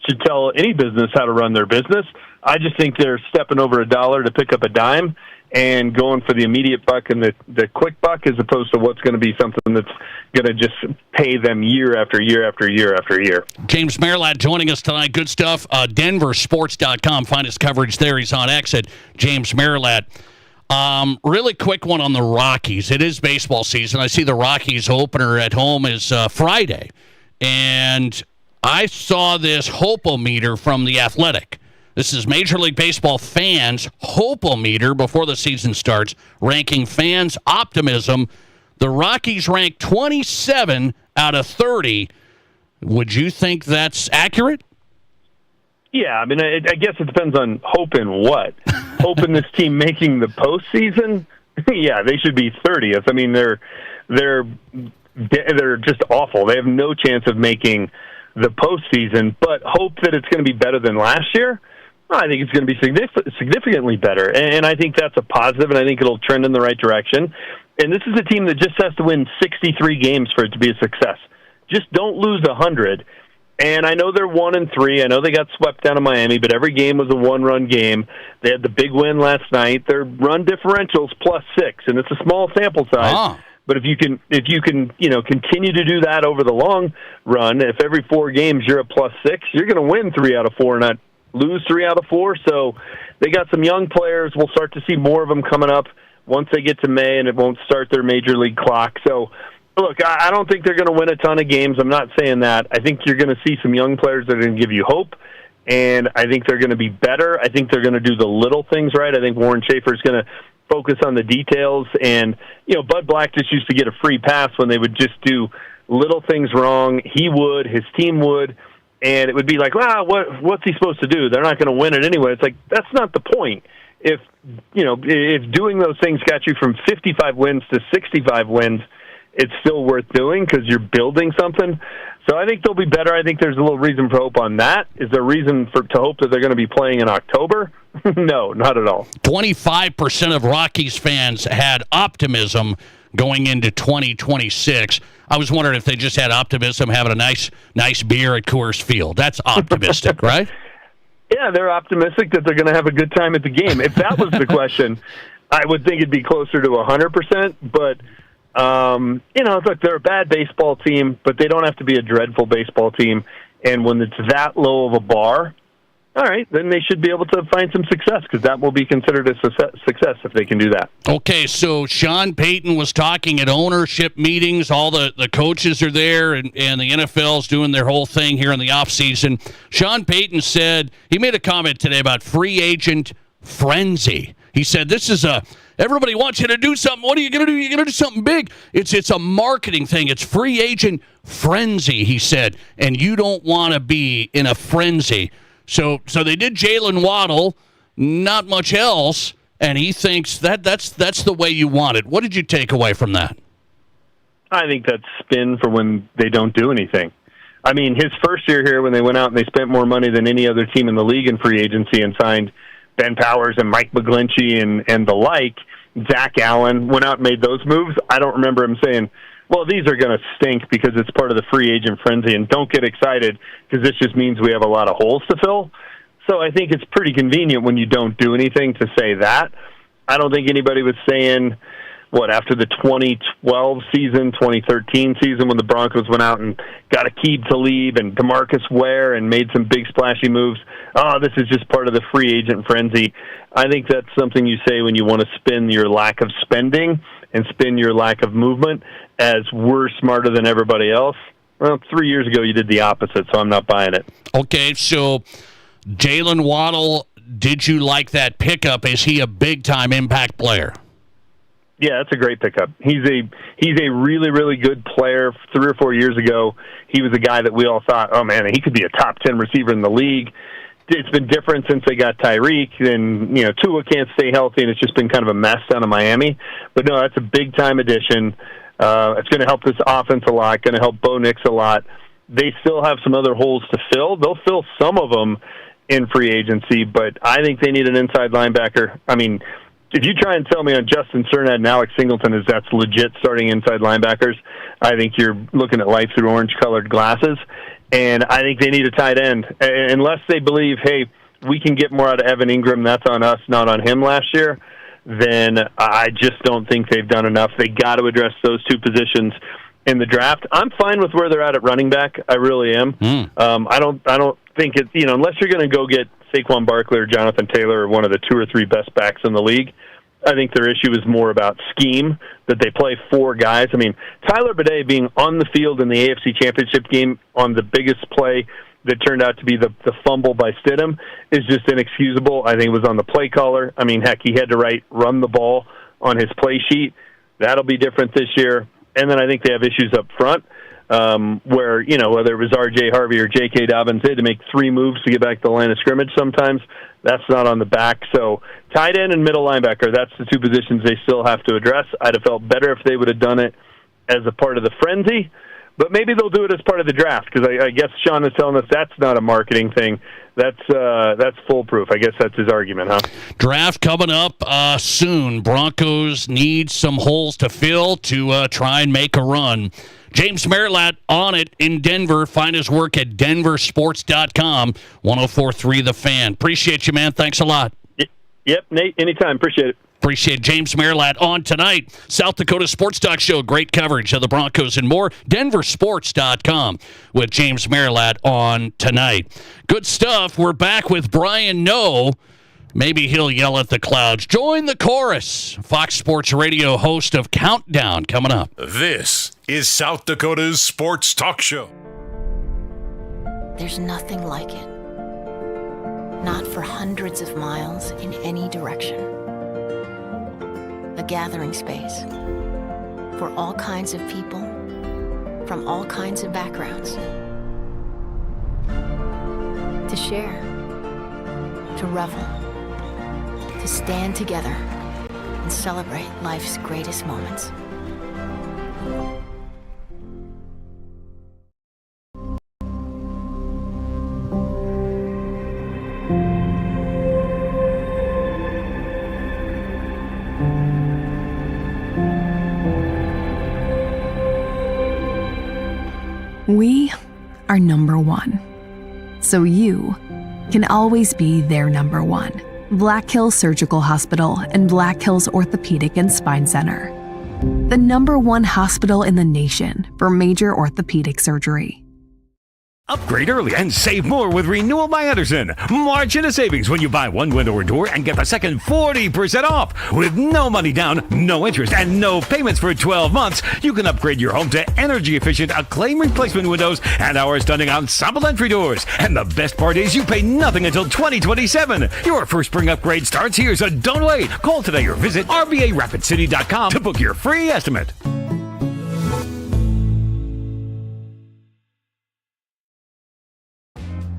should tell any business how to run their business. I just think they're stepping over $1 to pick up a dime and going for the immediate buck and the quick buck, as opposed to what's going to be something that's going to just pay them year after year after year after year. James Merilatt joining us tonight. Good stuff. Denversports.com. Find his coverage there. He's on X at James Merilatt. Really quick one on the Rockies. It is baseball season. I see the Rockies opener at home is Friday. And I saw this Hope-O-Meter from The Athletic. This is Major League Baseball fans' Hope-O-Meter before the season starts, ranking fans' optimism. The Rockies rank 27 out of 30. Would you think that's accurate? Yeah, I mean, I guess it depends on hope in what. Hope in this team making the postseason? Yeah, they should be 30th. I mean, they're just awful. They have no chance of making the postseason, but hope that it's going to be better than last year. Well, I think it's going to be significantly better, and I think that's a positive, and I think it'll trend in the right direction. And this is a team that just has to win 63 games for it to be a success. Just don't lose 100. And I know they're 1-3. I know they got swept down in Miami, but every game was a one-run game. They had the big win last night. Their run differential's +6, and it's a small sample size. But if you can, continue to do that over the long run, if every 4 games you're at +6, you're going to win 3 out of 4, not lose 3 out of 4. So they got some young players. We'll start to see more of them coming up once they get to May, and it won't start their major league clock. So, look, I don't think they're going to win a ton of games. I'm not saying that. I think you're going to see some young players that are going to give you hope, and I think they're going to be better. I think they're going to do the little things right. I think Warren Schaefer's going to focus on the details. And, Bud Black just used to get a free pass when they would just do little things wrong. He would, his team would, and it would be like, what's he supposed to do? They're not going to win it anyway. It's like, that's not the point. If doing those things got you from 55 wins to 65 wins, it's still worth doing because you're building something. So I think they'll be better. I think there's a little reason for hope on that. Is there reason to hope that they're going to be playing in October? No, not at all. 25% of Rockies fans had optimism going into 2026. I was wondering if they just had optimism having a nice beer at Coors Field. That's optimistic, right? Yeah, they're optimistic that they're going to have a good time at the game. If that was the question, I would think it'd be closer to 100%. But look, they're a bad baseball team, but they don't have to be a dreadful baseball team. And when it's that low of a bar, all right, then they should be able to find some success because that will be considered a success if they can do that. Okay, so Sean Payton was talking at ownership meetings. All the coaches are there, and the NFL's doing their whole thing here in the offseason. Sean Payton said, he made a comment today about free agent frenzy. He said, this is everybody wants you to do something. What are you going to do? You're going to do something big. It's a marketing thing. It's free agent frenzy, he said, and you don't want to be in a frenzy. So they did Jalen Waddle, not much else, and he thinks that's the way you want it. What did you take away from that? I think that's spin for when they don't do anything. I mean, his first year here when they went out and they spent more money than any other team in the league in free agency and signed Ben Powers and Mike McGlinchey and the like, Zach Allen went out and made those moves. I don't remember him saying, well, these are going to stink because it's part of the free agent frenzy, and don't get excited because this just means we have a lot of holes to fill. So I think it's pretty convenient when you don't do anything to say that. I don't think anybody was saying, after the 2012 season, 2013 season when the Broncos went out and got Aqib Talib and DeMarcus Ware and made some big splashy moves. Oh, this is just part of the free agent frenzy. I think that's something you say when you want to spin your lack of spending and spin your lack of movement as we're smarter than everybody else. Well, 3 years ago you did the opposite, so I'm not buying it. Okay, so Jalen Waddle, did you like that pickup? Is he a big-time impact player? Yeah, that's a great pickup. He's a really, really good player. 3 or 4 years ago, he was a guy that we all thought, oh, man, he could be a top 10 receiver in the league. It's been different since they got Tyreek, and Tua can't stay healthy, and it's just been kind of a mess down in Miami. But no, that's a big-time addition. It's going to help this offense a lot, going to help Bo Nix a lot. They still have some other holes to fill. They'll fill some of them in free agency, but I think they need an inside linebacker. I mean, if you try and tell me on Justin Cernat and Alex Singleton that's legit starting inside linebackers, I think you're looking at life through orange-colored glasses. And I think they need a tight end. Unless they believe, hey, we can get more out of Evan Ingram, that's on us, not on him last year, then I just don't think they've done enough. They got to address those two positions in the draft. I'm fine with where they're at running back. I really am. I don't think it's, unless you're going to go get Saquon Barkley or Jonathan Taylor or one of the 2 or 3 best backs in the league, I think their issue is more about scheme, that they play 4 guys. I mean, Tyler Bidet being on the field in the AFC Championship game on the biggest play that turned out to be the fumble by Stidham is just inexcusable. I think it was on the play caller. I mean, heck, he had to run the ball on his play sheet. That'll be different this year. And then I think they have issues up front where, whether it was R.J. Harvey or J.K. Dobbins, they had to make 3 moves to get back to the line of scrimmage sometimes. That's not on the back. So tight end and middle linebacker, that's the 2 positions they still have to address. I'd have felt better if they would have done it as a part of the frenzy, but maybe they'll do it as part of the draft, because I guess Sean is telling us that's not a marketing thing. That's foolproof. I guess that's his argument, huh? Draft coming up soon. Broncos need some holes to fill to try and make a run. James Merilatt on it in Denver. Find his work at denversports.com. 104.3 The Fan. Appreciate you, man. Thanks a lot. Yep, Nate, anytime. Appreciate it. Appreciate James Merilatt on tonight. South Dakota Sports Talk Show. Great coverage of the Broncos and more. denversports.com with James Merilatt on tonight. Good stuff. We're back with Brian Noe. Maybe he'll yell at the clouds. Join the chorus. Fox Sports Radio host of Countdown coming up. This is South Dakota's Sports Talk Show. There's nothing like it. Not for hundreds of miles in any direction. A gathering space for all kinds of people from all kinds of backgrounds. To share, to revel, to stand together and celebrate life's greatest moments. We are number one, so you can always be their number one. Black Hills Surgical Hospital and Black Hills Orthopedic and Spine Center. The number one hospital in the nation for major orthopedic surgery. Upgrade early and save more with Renewal by Andersen. March into savings when you buy 1 window or door and get the second 40% off. With no money down, no interest, and no payments for 12 months, you can upgrade your home to energy-efficient acclaim replacement windows and our stunning ensemble entry doors. And the best part is you pay nothing until 2027. Your first spring upgrade starts here, so don't wait. Call today or visit RVARapidCity.com to book your free estimate.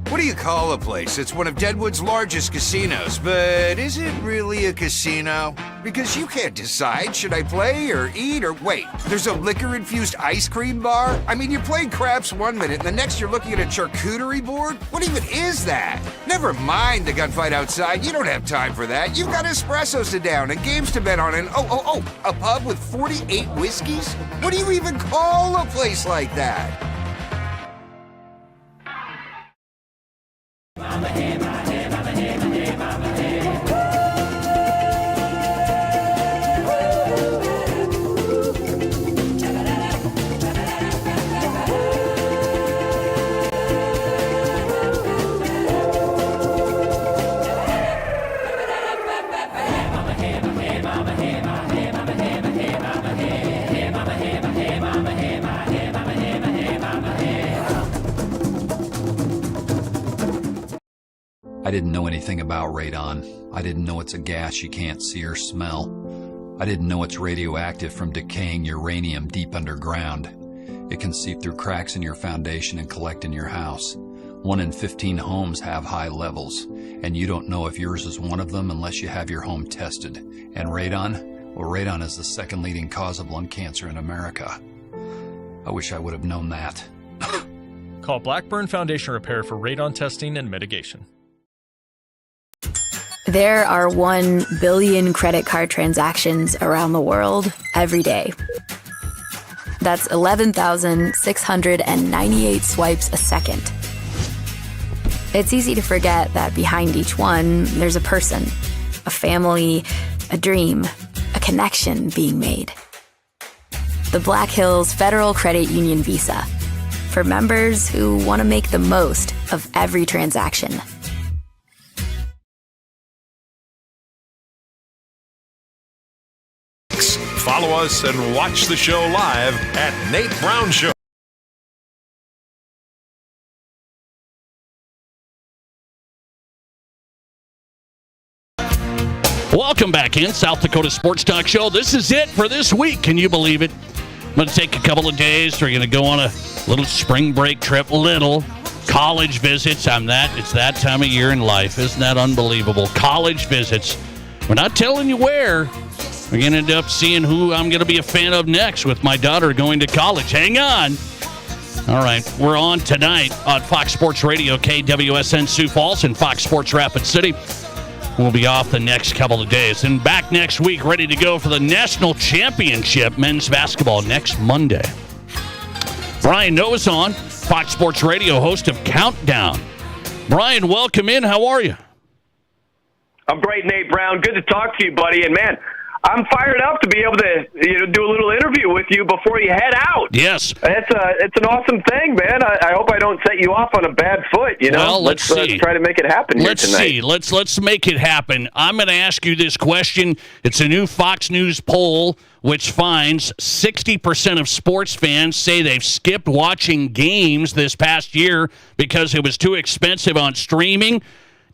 What do you call a place that's one of Deadwood's largest casinos, but is it really a casino? Because you can't decide, should I play or eat or wait, there's a liquor-infused ice cream bar? I mean, you're playing craps 1 minute and the next you're looking at a charcuterie board? What even is that? Never mind the gunfight outside, you don't have time for that. You've got espressos to down and games to bet on and a pub with 48 whiskeys? What do you even call a place like that? I didn't know anything about radon. I didn't know it's a gas you can't see or smell. I didn't know it's radioactive from decaying uranium deep underground. It can seep through cracks in your foundation and collect in your house. 1 in 15 homes have high levels, and you don't know if yours is one of them unless you have your home tested. And radon? Well, radon is the second leading cause of lung cancer in America. I wish I would have known that. Call Blackburn Foundation Repair for radon testing and mitigation. There are 1 billion credit card transactions around the world every day. That's 11,698 swipes a second. It's easy to forget that behind each one, there's a person, a family, a dream, a connection being made. The Black Hills Federal Credit Union Visa, for members who want to make the most of every transaction. Follow us and watch the show live at Nate Brown Show. Welcome back in South Dakota Sports Talk Show. This is it for this week. Can you believe it? I'm going to take a couple of days. We're going to go on a little spring break trip. College visits. It's that time of year in life. Isn't that unbelievable? College visits. We're not telling you where. We're going to end up seeing who I'm going to be a fan of next with my daughter going to college. Hang on. All right. We're on tonight on Fox Sports Radio, KWSN Sioux Falls and Fox Sports Rapid City. We'll be off the next couple of days. And back next week, ready to go for the National Championship men's basketball next Monday. Brian Noah's on, Fox Sports Radio, host of Countdown. Brian, welcome in. How are you? I'm great, Nate Brown. Good to talk to you, buddy. And, man, I'm fired up to be able to do a little interview with you before you head out. Yes. It's an awesome thing, man. I hope I don't set you off on a bad foot, Well, let's see. Let's try to make it happen here tonight. Let's make it happen. I'm going to ask you this question. It's a new Fox News poll which finds 60% of sports fans say they've skipped watching games this past year because it was too expensive on streaming,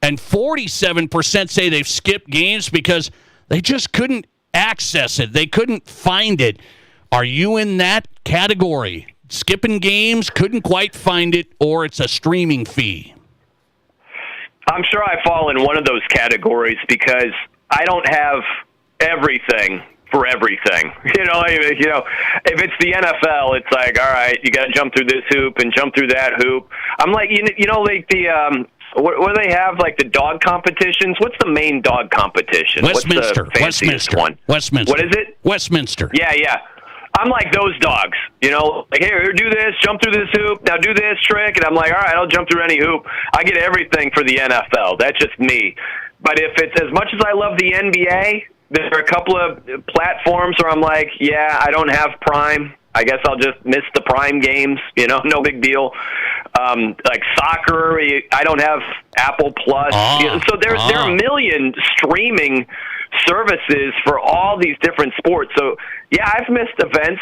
and 47% say they've skipped games because they just couldn't access it. They couldn't find it. Are you in that category? Skipping games, couldn't quite find it, or it's a streaming fee? I'm sure I fall in one of those categories because I don't have everything for everything. If it's the NFL, it's like, all right, you got to jump through this hoop and jump through that hoop. I'm like, like the what do they have, like the dog competitions? What's the main dog competition? Westminster. What's the fanciest one? Westminster. What is it? Westminster. Yeah. I'm like those dogs, like, here, do this, jump through this hoop, now do this trick, and I'm like, all right, I'll jump through any hoop. I get everything for the NFL. That's just me. But if it's as much as I love the NBA, there are a couple of platforms where I'm like, yeah, I don't have Prime. I guess I'll just miss the Prime games, no big deal. Like soccer, I don't have Apple Plus. So there are a million streaming services for all these different sports. So, yeah, I've missed events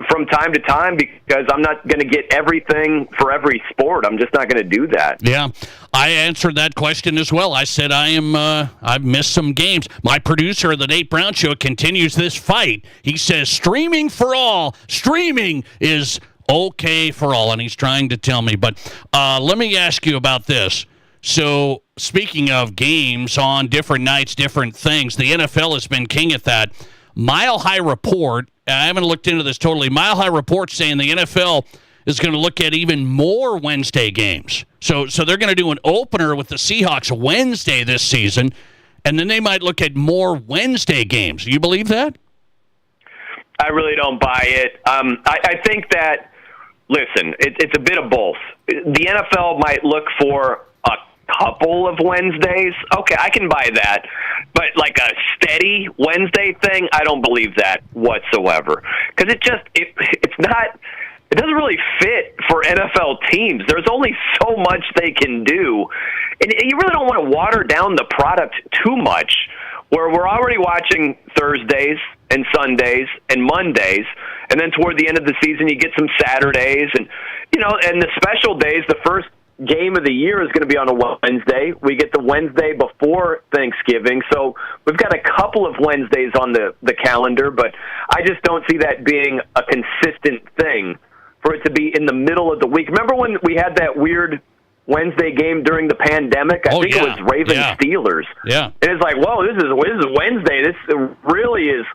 from time to time because I'm not going to get everything for every sport. I'm just not going to do that. Yeah, I answered that question as well. I said I've missed some games. My producer of the Nate Brown Show continues this fight. He says streaming for all. Streaming is okay for all, and he's trying to tell me. But let me ask you about this. So speaking of games on different nights, different things, the NFL has been king at that. Mile High Report, I haven't looked into this totally, Mile High Report saying the NFL is going to look at even more Wednesday games. So they're going to do an opener with the Seahawks Wednesday this season, and then they might look at more Wednesday games. Do you believe that? I really don't buy it. I think that, listen, it's a bit of both. The NFL might look for a couple of Wednesdays. Okay, I can buy that. But like a steady Wednesday thing, I don't believe that whatsoever. Because it's not, it doesn't really fit for NFL teams. There's only so much they can do. And you really don't want to water down the product too much, where we're already watching Thursdays and Sundays and Mondays, and then toward the end of the season you get some Saturdays and and the special days, the first game of the year is going to be on a Wednesday. We get the Wednesday before Thanksgiving, so we've got a couple of Wednesdays on the calendar, but I just don't see that being a consistent thing for it to be in the middle of the week. Remember when we had that weird Wednesday game during the pandemic? I think it was Ravens-Steelers. Yeah. And it's like, whoa, this is Wednesday. This really is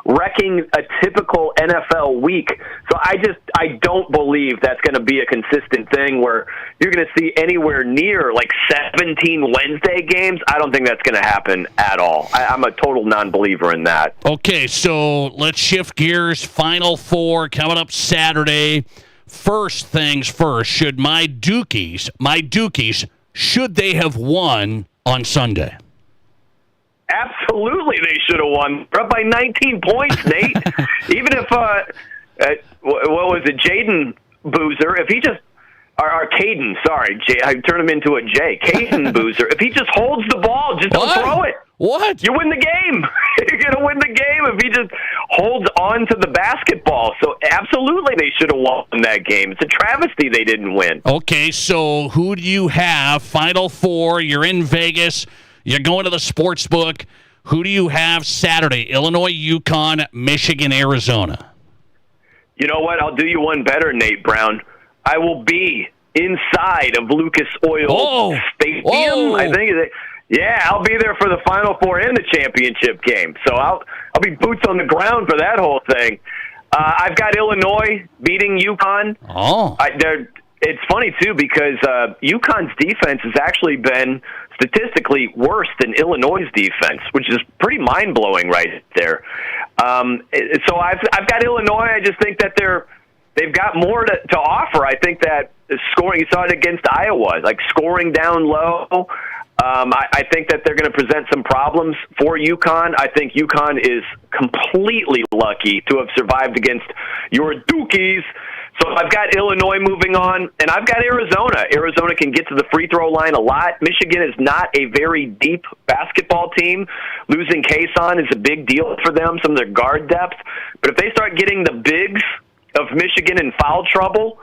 wrecking a typical NFL week. So I don't believe that's going to be a consistent thing where you're going to see anywhere near like 17 Wednesday games. I don't think that's going to happen at all. I'm a total non-believer in that. Okay, so let's shift gears. Final Four coming up Saturday. First things first, should my Dukies, should they have won on Sunday? Absolutely, they should have won. They're up by 19 points, Nate. Even if, what was it, Jaden Boozer, if he just, or Caden, sorry, I turned him into a J. Caden Boozer, if he just holds the ball, just don't throw it. What? You win the game. You're going to win the game if he just holds on to the basketball. So absolutely they should have won that game. It's a travesty they didn't win. Okay, so who do you have? Final Four, you're in Vegas. You're going to the sports book. Who do you have Saturday? Illinois, UConn, Michigan, Arizona. You know what? I'll do you one better, Nate Brown. I will be inside of Lucas Oil Stadium. I think. Yeah, I'll be there for the Final Four and the championship game. So I'll be boots on the ground for that whole thing. I've got Illinois beating UConn. It's funny, too, because UConn's defense has actually been statistically worse than Illinois' defense, which is pretty mind-blowing right there. So I've got Illinois. I just think that they've got more to offer. I think that scoring, you saw it against Iowa, like scoring down low. I think that they're going to present some problems for UConn. I think UConn is completely lucky to have survived against your Dukies. So I've got Illinois moving on, and I've got Arizona. Arizona can get to the free throw line a lot. Michigan is not a very deep basketball team. Losing Kason is a big deal for them, some of their guard depth. But if they start getting the bigs of Michigan in foul trouble,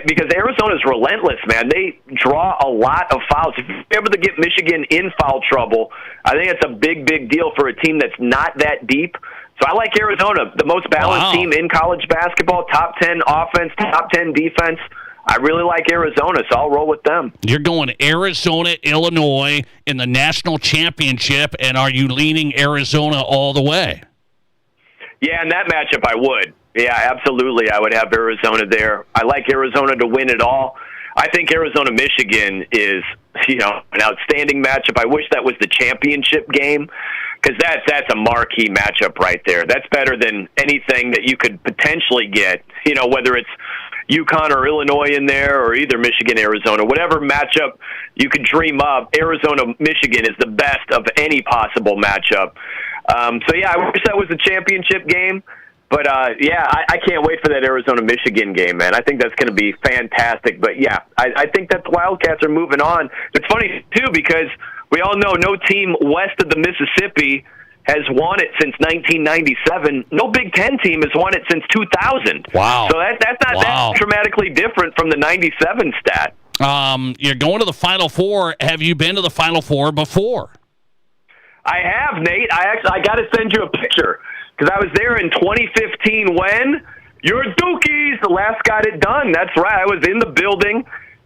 because Arizona's relentless, man. They draw a lot of fouls. If you're able to get Michigan in foul trouble, I think it's a big, big deal for a team that's not that deep. So I like Arizona, the most balanced team in college basketball, top 10 offense, top 10 defense. I really like Arizona, so I'll roll with them. You're going Arizona, Illinois in the national championship, and are you leaning Arizona all the way? Yeah, in that matchup I would. Yeah, absolutely. I would have Arizona there. I like Arizona to win it all. I think Arizona-Michigan is, an outstanding matchup. I wish that was the championship game because that's a marquee matchup right there. That's better than anything that you could potentially get, whether it's UConn or Illinois in there or either Michigan-Arizona. Whatever matchup you could dream up, Arizona-Michigan is the best of any possible matchup. I wish that was the championship game. But, I can't wait for that Arizona-Michigan game, man. I think that's going to be fantastic. But, yeah, I think that the Wildcats are moving on. It's funny, too, because we all know no team west of the Mississippi has won it since 1997. No Big Ten team has won it since 2000. Wow. So that's not that dramatically different from the 97 stat. You're going to the Final Four. Have you been to the Final Four before? I have, Nate. I got to send you a picture. Because I was there in 2015 when your Dukies, the last got it done. That's right. I was in the building,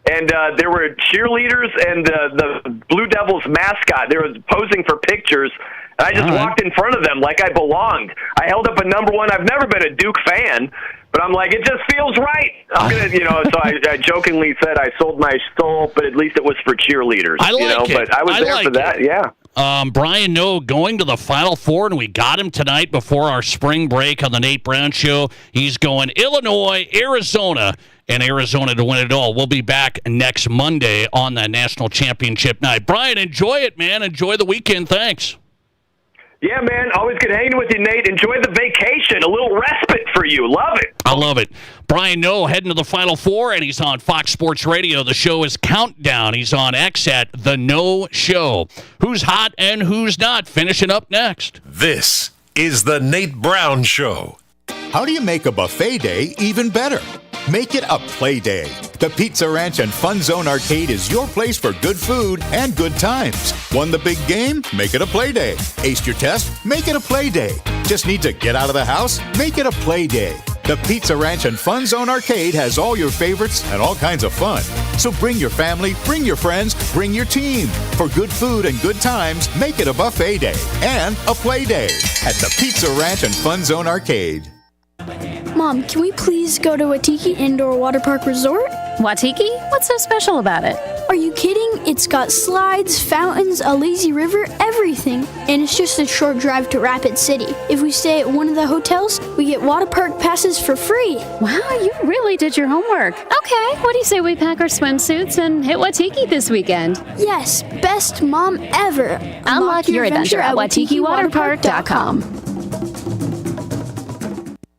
and there were cheerleaders and the Blue Devils mascot. They were posing for pictures, and I just walked in front of them like I belonged. I held up a number one. I've never been a Duke fan, but I'm like, it just feels right. I'm gonna, so I jokingly said I sold my soul, but at least it was for cheerleaders. I like it. But I was there for that. Yeah. Brian Noe going to the Final Four, and we got him tonight before our spring break on the Nate Brown Show. He's going Illinois, Arizona, and Arizona to win it all. We'll be back next Monday on that national championship night. Brian, enjoy it, man. Enjoy the weekend. Thanks. Yeah, man. Always good hanging with you, Nate. Enjoy the vacation. A little respite for you. Love it. I love it. Brian Noe heading to the Final Four, and he's on Fox Sports Radio. The show is Countdown. He's on X at The Noe Show. Who's hot and who's not? Finishing up next. This is The Nate Brown Show. How do you make a buffet day even better? make it a play day. The Pizza Ranch and Fun Zone Arcade is your place for good food and good times. Won the big game? Make it a play day. Aced your test? Make it a play day. Just need to get out of the house? Make it a play day. The Pizza Ranch and Fun Zone Arcade has all your favorites and all kinds of fun. So bring your family, bring your friends, bring your team. For good food and good times, make it a buffet day and a play day at the Pizza Ranch and Fun Zone Arcade. Mom, can we please go to Watiki Indoor Water Park Resort? Watiki? What's so special about it? Are you kidding? It's got slides, fountains, a lazy river, everything. And it's just a short drive to Rapid City. If we stay at one of the hotels, we get water park passes for free. Wow, you really did your homework. Okay, what do you say we pack our swimsuits and hit Watiki this weekend? Yes, best mom ever. Unlock your adventure at WatikiWaterpark.com.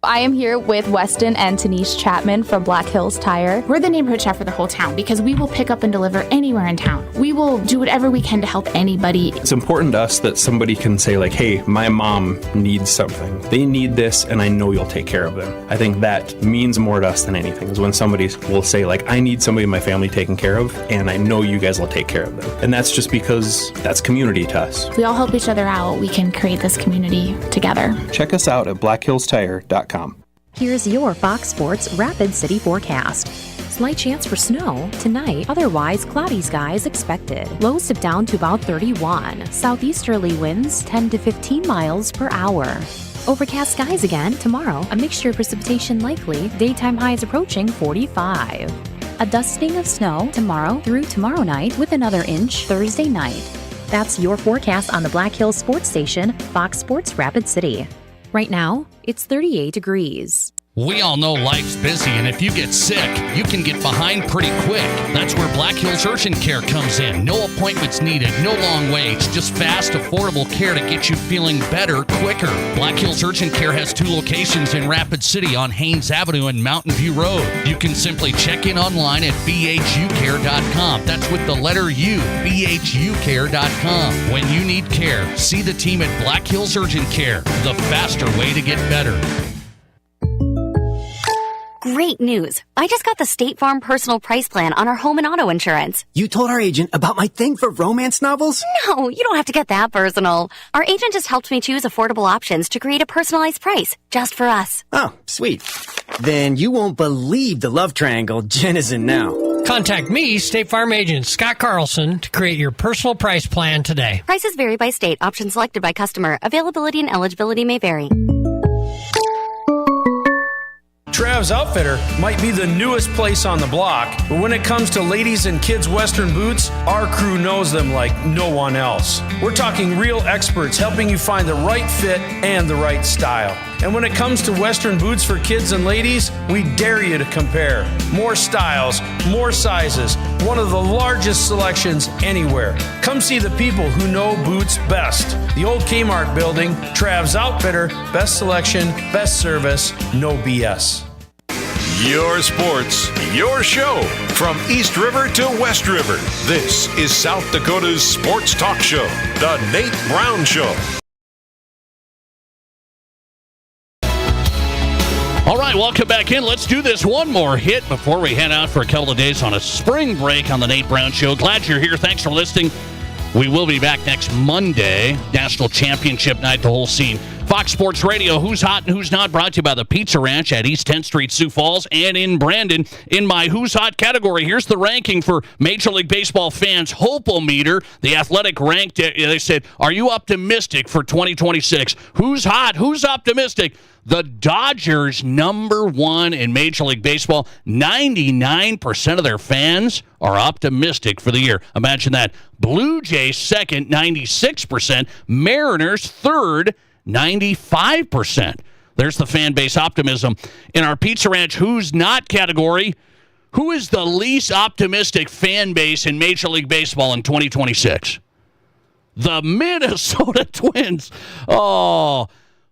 I am here with Weston and Tanisha Chapman from Black Hills Tire. We're the neighborhood shop for the whole town because we will pick up and deliver anywhere in town. We will do whatever we can to help anybody. It's important to us that somebody can say like, hey, my mom needs something. They need this and I know you'll take care of them. I think that means more to us than anything is when somebody will say like, I need somebody in my family taken care of and I know you guys will take care of them. And that's just because that's community to us. If we all help each other out, we can create this community together. Check us out at blackhillstire.com. Here's your Fox Sports Rapid City forecast. Slight chance for snow tonight, otherwise cloudy skies expected. Lows dip down to about 31. Southeasterly winds 10 to 15 miles per hour. Overcast skies again tomorrow, a mixture of precipitation likely, daytime highs approaching 45. A dusting of snow tomorrow through tomorrow night with another inch Thursday night. That's your forecast on the Black Hills Sports Station, Fox Sports Rapid City. Right now, it's 38 degrees. We all know life's busy, and if you get sick, you can get behind pretty quick. That's where Black Hills Urgent Care comes in. No appointments needed, no long waits, just fast, affordable care to get you feeling better quicker. Black Hills Urgent Care has 2 locations in Rapid City on Haynes Avenue and Mountain View Road. You can simply check in online at bhucare.com. That's with the letter U, bhucare.com. When you need care, see the team at Black Hills Urgent Care, the faster way to get better. Great news. I just got the State Farm personal price plan on our home and auto insurance. You told our agent about my thing for romance novels? No, you don't have to get that personal. Our agent just helped me choose affordable options to create a personalized price just for us. Oh, sweet. Then you won't believe the love triangle Jen is in now. Contact me, State Farm agent Scott Carlson, to create your personal price plan today. Prices vary by state. Options selected by customer. Availability and eligibility may vary. Trav's Outfitter might be the newest place on the block, but when it comes to ladies and kids' Western boots, our crew knows them like no one else. We're talking real experts helping you find the right fit and the right style. And when it comes to Western boots for kids and ladies, we dare you to compare. More styles, more sizes, one of the largest selections anywhere. Come see the people who know boots best. The old Kmart building, Trav's Outfitter, best selection, best service, no BS. Your sports, your show. From East River to West River, this is South Dakota's sports talk show, The Nate Brown Show. All right, welcome back in. Let's do this one more hit before we head out for a couple of days on a spring break on The Nate Brown Show. Glad you're here. Thanks for listening. We will be back next Monday, National Championship night, the whole scene. Fox Sports Radio, Who's Hot and Who's Not, brought to you by the Pizza Ranch at East 10th Street, Sioux Falls, and in Brandon. In my Who's Hot category, here's the ranking for Major League Baseball fans' Hope-O-Meter. The Athletic ranked it. They said, are you optimistic for 2026? Who's hot? Who's optimistic? The Dodgers, number 1 in Major League Baseball. 99% of their fans are optimistic for the year. Imagine that. Blue Jays, second, 96%. Mariners, third, 95%. There's the fan base optimism. In our Pizza Ranch Who's Not category, who is the least optimistic fan base in Major League Baseball in 2026? The Minnesota Twins. Oh,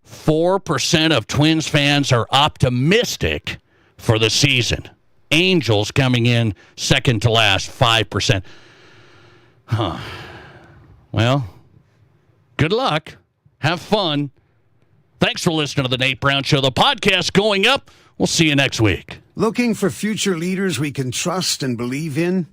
4% of Twins fans are optimistic for the season. Angels coming in second to last, 5%. Well, good luck. Have fun. Thanks for listening to The Nate Brown Show. The podcast going up. We'll see you next week. Looking for future leaders we can trust and believe in?